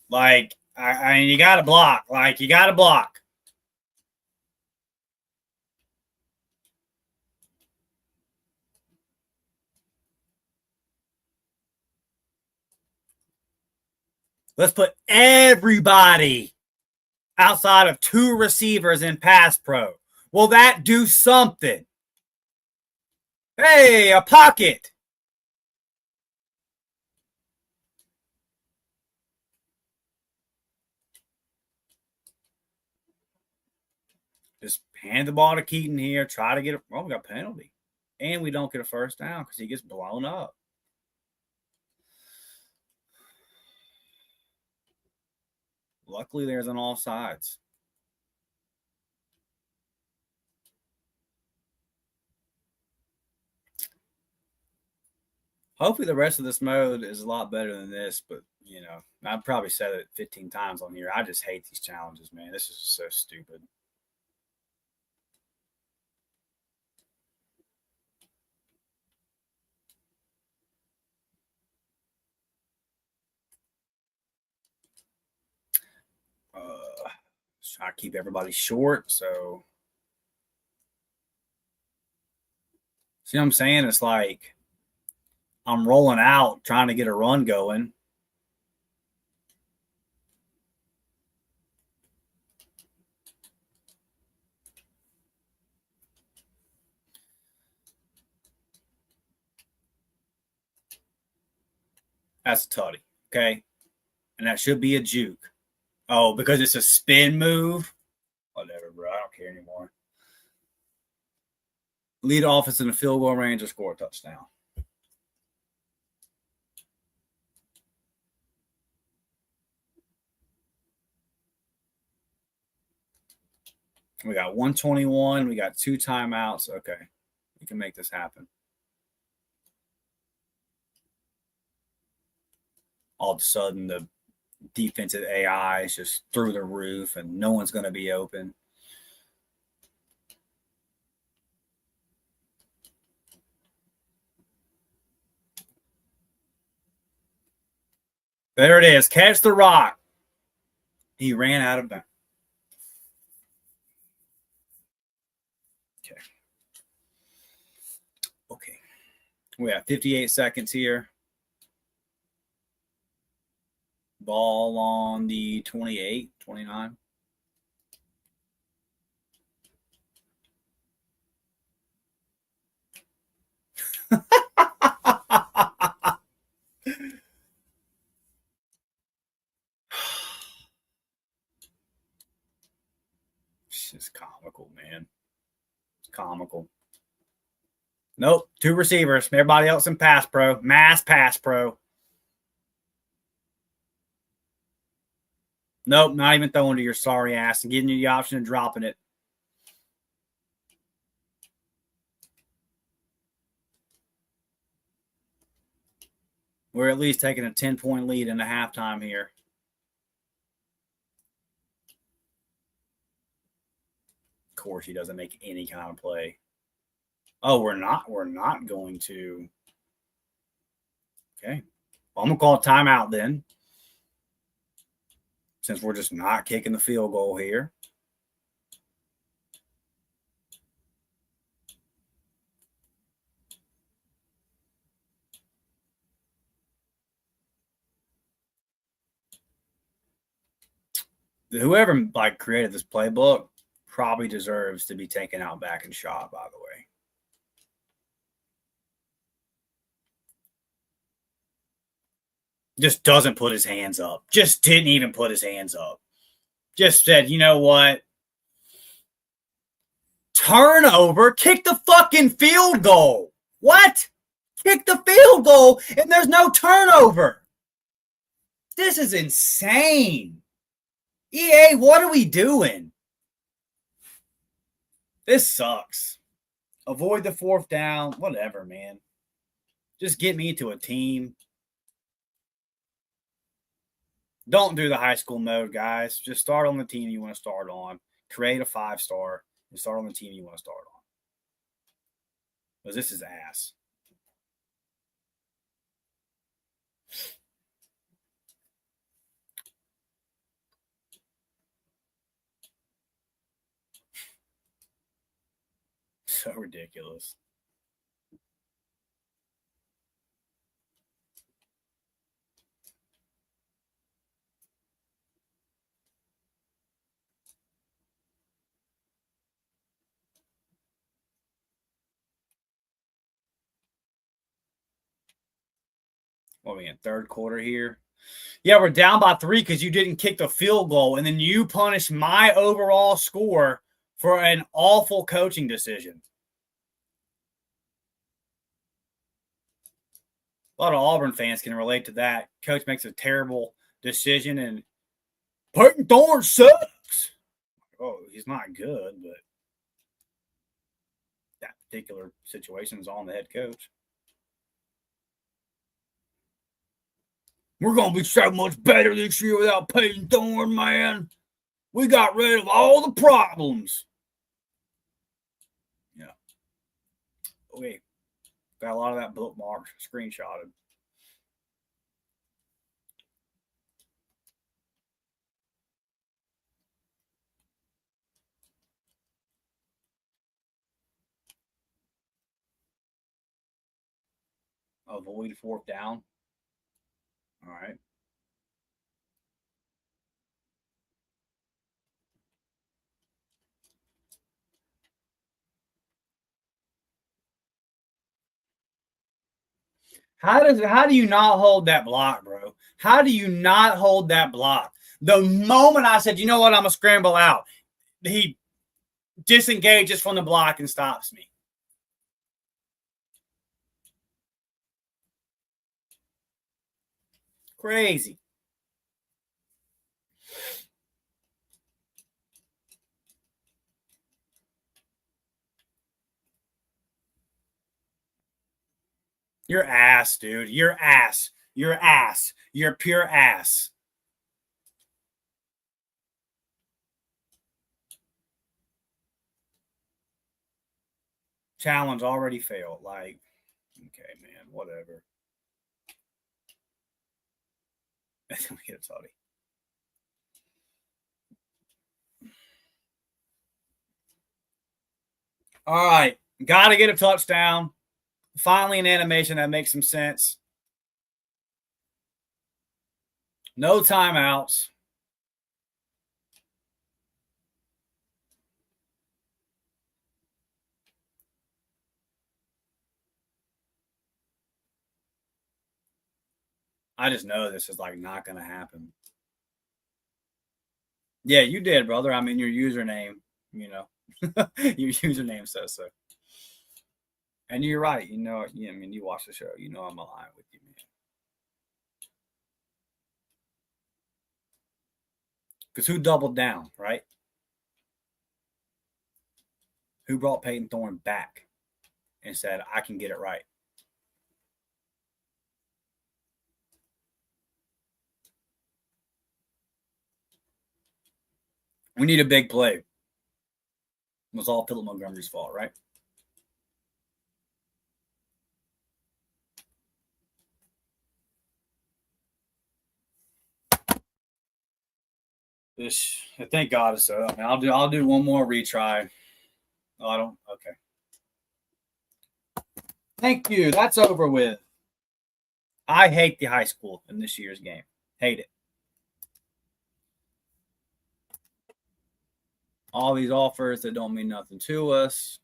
like, I mean, you got to block. Like, you got to block. Let's put everybody outside of 2 receivers in pass pro. Will that do something? Hey, a pocket. Just hand the ball to Keaton here. Try to get it. Well, we got a penalty. And we don't get a first down because he gets blown up. Luckily, there's an offsides. Hopefully, the rest of this mode is a lot better than this, but you know, I've probably said it 15 times on here. I just hate these challenges, man. This is so stupid. Try to keep everybody short. So, see what I'm saying? It's like I'm rolling out trying to get a run going. That's a tutty. Okay. And that should be a juke. Oh, because it's a spin move? Whatever, bro. I don't care anymore. Lead offense in the field goal range or score a touchdown. We got 121. We got 2 timeouts. Okay. We can make this happen. All of a sudden, the defensive AI is just through the roof and no one's going to be open. There it is. Catch the rock. He ran out of bounds. Okay. Okay. We have 58 seconds here. Ball on the 28, 29. It's just comical, man. It's comical. Nope. 2 receivers. Everybody else in pass pro. Mass pass pro. Nope, not even throwing to your sorry ass and giving you the option of dropping it. We're at least taking a 10-point lead in the halftime here. Of course, he doesn't make any kind of play. Oh, we're not going to. Okay. Well, I'm going to call a timeout then, since we're just not kicking the field goal here. Whoever created this playbook probably deserves to be taken out back and shot, by the way. Just doesn't put his hands up. Just didn't even put his hands up. Just said, you know what? Turnover, kick the fucking field goal. What? Kick the field goal and there's no turnover. This is insane. EA, what are we doing? This sucks. Avoid the 4th down. Whatever, man. Just get me to a team. Don't do the high school mode, guys. Just start on the team you want to start on. Create a 5-star and start on the team you want to start on. Because this is ass. So ridiculous. What are we in, 3rd quarter here? Yeah, we're down by 3 because you didn't kick the field goal, and then you punished my overall score for an awful coaching decision. A lot of Auburn fans can relate to that. Coach makes a terrible decision, and Peyton Thorne sucks. Oh, he's not good, but that particular situation is on the head coach. We're going to be so much better this year without Peyton Thorne, man. We got rid of all the problems. Yeah. Okay. Got a lot of that bookmarked, screenshotted. Avoid 4th down. All right. How do you not hold that block, bro? How do you not hold that block? The moment I said, you know what, I'm gonna scramble out, he disengages from the block and stops me. Crazy. You're ass, dude. You're ass. You're ass. You're pure ass. Challenge already failed. Like, okay, man, whatever. Let me get a toddy. All right. Got to get a touchdown. Finally, an animation that makes some sense. No timeouts. I just know this is like not going to happen. Yeah, you did, brother. I mean, your username, you know, your username says so. And you're right. You know, I mean, you watch the show. You know I'm aligned with you, man. Because who doubled down, right? Who brought Peyton Thorne back and said, I can get it right? We need a big play. It was all Philip Montgomery's fault, right? Thank God it's so. I mean, I'll do one more retry. Oh, I don't. Okay. Thank you. That's over with. I hate the high school in this year's game. Hate it. All these offers that don't mean nothing to us.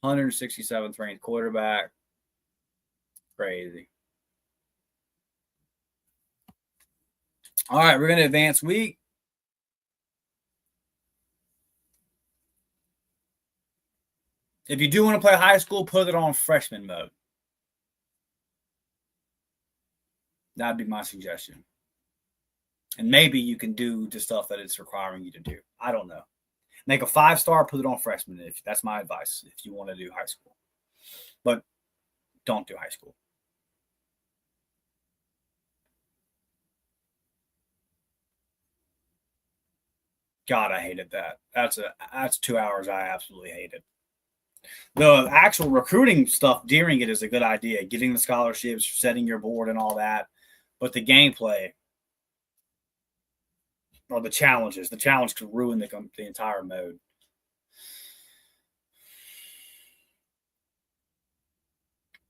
167th ranked quarterback. Crazy. All right, we're going to advance week. If you do want to play high school, put it on freshman mode. That'd be my suggestion. And maybe you can do the stuff that it's requiring you to do. I don't know. Make a 5-star, put it on freshman. If that's my advice, if you want to do high school. But don't do high school. God, I hated that. That's 2 hours I absolutely hated. The actual recruiting stuff during it is a good idea, getting the scholarships, setting your board and all that. But the gameplay or the challenge could ruin the entire mode.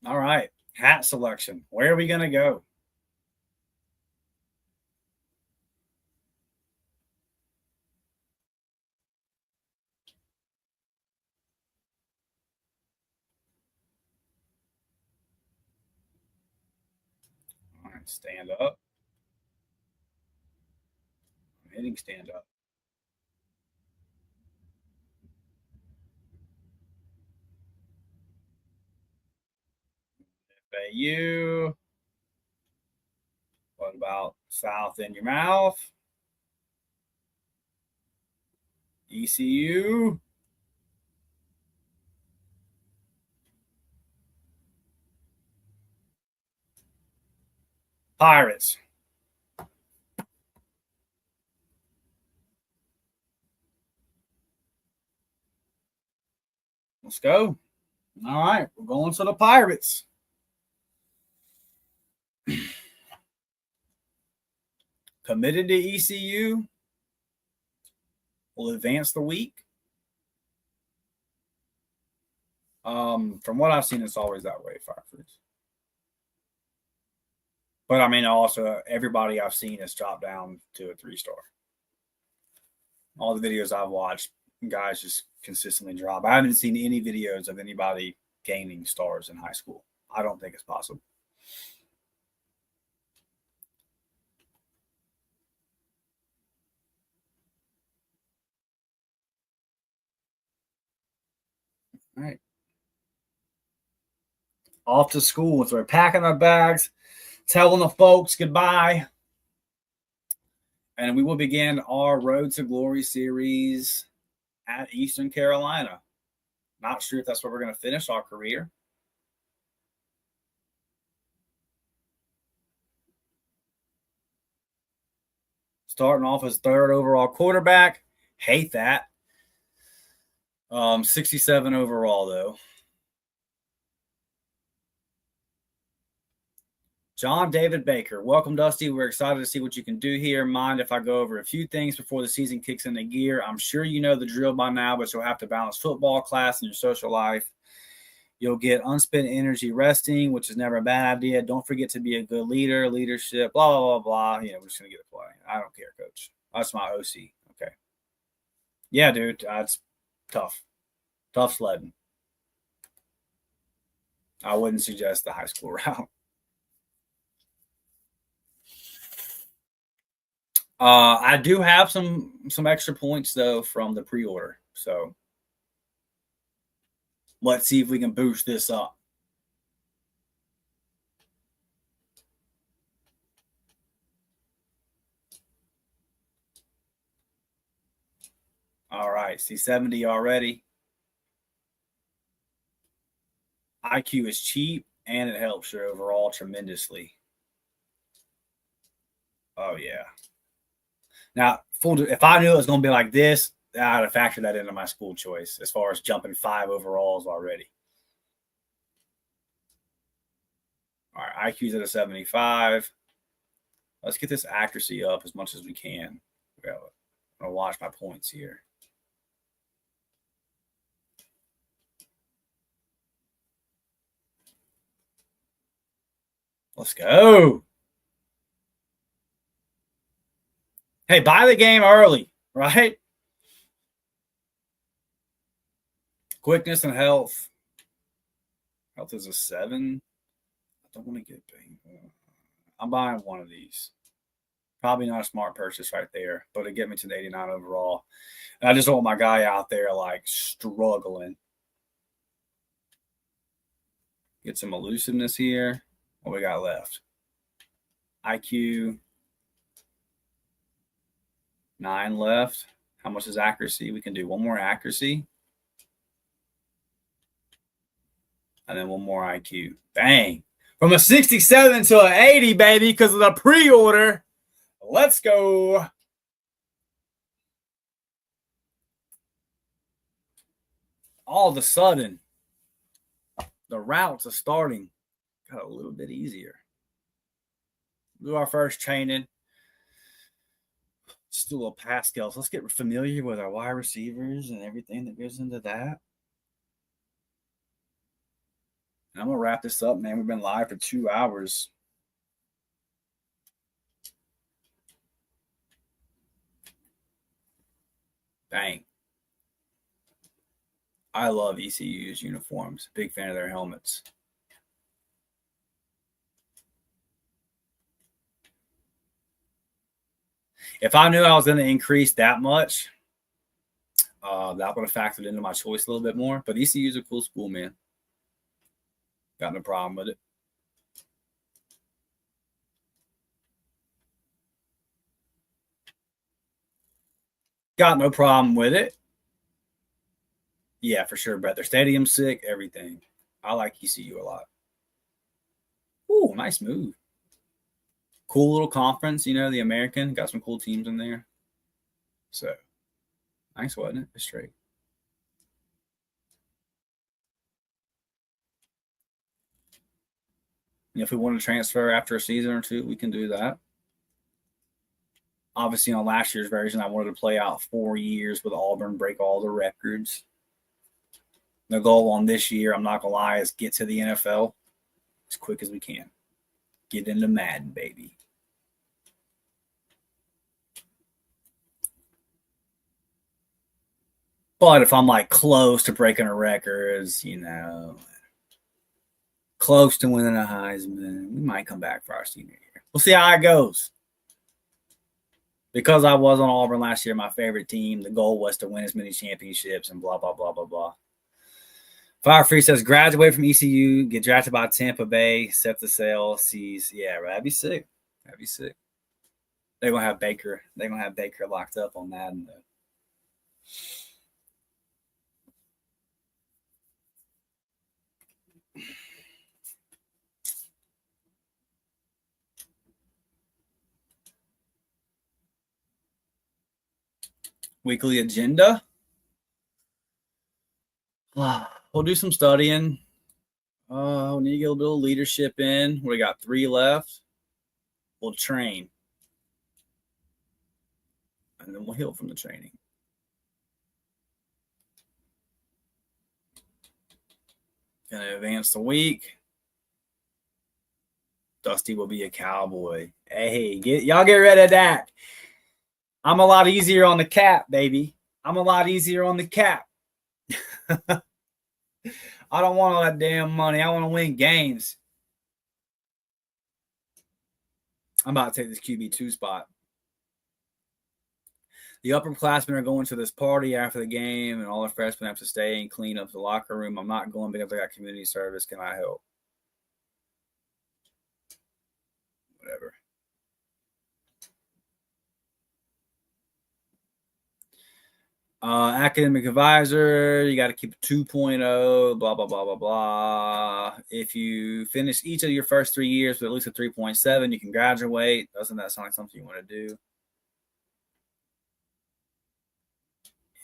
All right, hat selection. Where are we going to go? All right, stand up. I'm hitting stand up. FAU. What about South in your mouth? ECU. Pirates. Let's go. All right, we're going to the Pirates. Committed to ECU. Will advance the week. From what I've seen, it's always that way, Fireflies. But I mean, also everybody I've seen has dropped down to a 3-star. All the videos I've watched, guys just consistently drop. I haven't seen any videos of anybody gaining stars in high school. I don't think it's possible. All right. Off to school. So we're packing our bags, telling the folks goodbye. And we will begin our Road to Glory series at Eastern Carolina. Not sure if that's where we're going to finish our career. Starting off as 3rd overall quarterback. Hate that. 67 overall, though. John David Baker. Welcome, Dusty. We're excited to see what you can do here. Mind if I go over a few things before the season kicks into gear? I'm sure you know the drill by now, but you'll have to balance football, class, and your social life. You'll get unspent energy resting, which is never a bad idea. Don't forget to be a good leader, leadership, blah, blah, blah, blah. Yeah, we're just going to get a play. I don't care, coach. That's my OC. Okay. Yeah, dude. It's tough. Tough sledding. I wouldn't suggest the high school route. I do have some extra points, though, from the pre-order. So Let's see if we can boost this up. All right, see 70 already. IQ is cheap, and it helps your overall tremendously. Oh, yeah. Now, if I knew it was going to be like this, I'd have factored that into my school choice as far as jumping 5 overalls already. All right, IQ's at a 75. Let's get this accuracy up as much as we can. I'm going to watch my points here. Let's go. Hey, buy the game early, right? Quickness and health. Health is a 7. I don't want to get paid. I'm buying one of these. Probably not a smart purchase right there, but it'll get me to the 89 overall. And I just don't want my guy out there like struggling. Get some elusiveness here. What we got left? IQ 9 left. How much is accuracy? We can do one more accuracy. And then one more IQ. Bang. From a 67 to an 80, baby, because of the pre-order. Let's go. All of a sudden, the routes are starting. Got a little bit easier. Do our first training. Just do a little Pascals. Let's get familiar with our wide receivers and everything that goes into that. And I'm going to wrap this up, man. We've been live for 2 hours. Bang. I love ECU's uniforms. Big fan of their helmets. If I knew I was going to increase that much, that would have factored into my choice a little bit more. But ECU's a cool school, man. Got no problem with it. Got no problem with it. Yeah, for sure, Brett. Their stadium's sick, everything. I like ECU a lot. Ooh, nice move. Cool little conference, the American. Got some cool teams in there. So, nice, wasn't it? It's straight. If we want to transfer after a season or two, we can do that. Obviously, on last year's version, I wanted to play out 4 years with Auburn, break all the records. The goal on this year, I'm not going to lie, is get to the NFL as quick as we can. Get into Madden, baby. But if I'm like close to breaking a records, close to winning a Heisman, we might come back for our senior year. We'll see how it goes. Because I was on Auburn last year, my favorite team, the goal was to win as many championships and blah, blah, blah, blah, blah. Fire Free says, graduate from ECU, get drafted by Tampa Bay, set the sail, sees. Yeah, that'd be sick. That'd be sick. They're going to have Baker. They're going to have Baker locked up on that. And weekly agenda. We'll do some studying. We need to get a little leadership in. We got 3 left. We'll train. And then we'll heal from the training. Gonna advance the week. Dusty will be a cowboy. Hey, y'all get rid of that. I'm a lot easier on the cap, baby. I'm a lot easier on the cap. I don't want all that damn money. I want to win games. I'm about to take this QB2 spot. The upperclassmen are going to this party after the game, and all the freshmen have to stay and clean up the locker room. I'm not going because I got community service. Can I help? Whatever. Academic advisor, you got to keep a 2.0, blah, blah, blah, blah, blah. If you finish each of your first 3 years with at least a 3.7, you can graduate. Doesn't that sound like something you want to do?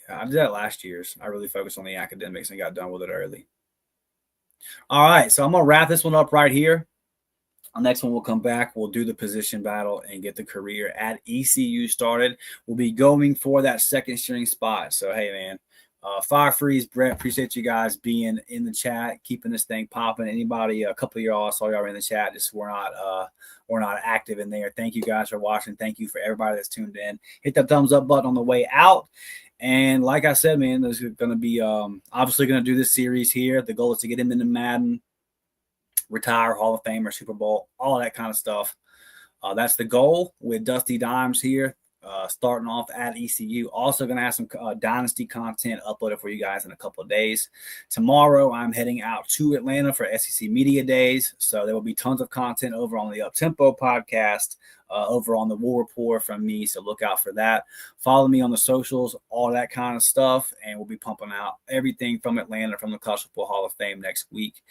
Yeah, I did that last year's. I really focused on the academics and got done with it early. All right, so I'm going to wrap this one up right here. On next one, we'll come back. We'll do the position battle and get the career at ECU started. We'll be going for that second string spot. So, hey, man, Fire Freeze, Brett, appreciate you guys being in the chat, keeping this thing popping. Anybody, a couple of y'all, I saw y'all in the chat. Just we're not active in there. Thank you guys for watching. Thank you for everybody that's tuned in. Hit that thumbs up button on the way out. And like I said, man, there's going to be obviously going to do this series here. The goal is to get him into Madden, retire, Hall of Fame or Super Bowl, all that kind of stuff. That's the goal with Dusty Dimes here, starting off at ECU. Also going to have some Dynasty content uploaded for you guys in a couple of days. Tomorrow, I'm heading out to Atlanta for SEC Media Days. So there will be tons of content over on the Uptempo podcast, over on the War Rapport from me. So look out for that. Follow me on the socials, all that kind of stuff. And we'll be pumping out everything from Atlanta, from the College Football Hall of Fame next week.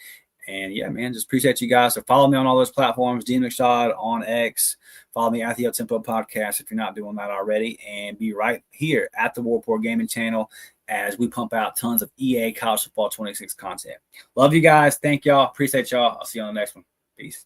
And yeah, man, just appreciate you guys. So follow me on all those platforms, Dean McShod on X. Follow me at the Uptempo podcast if you're not doing that already. And be right here at the War Report Gaming channel as we pump out tons of EA College Football 26 content. Love you guys. Thank y'all. Appreciate y'all. I'll see you on the next one. Peace.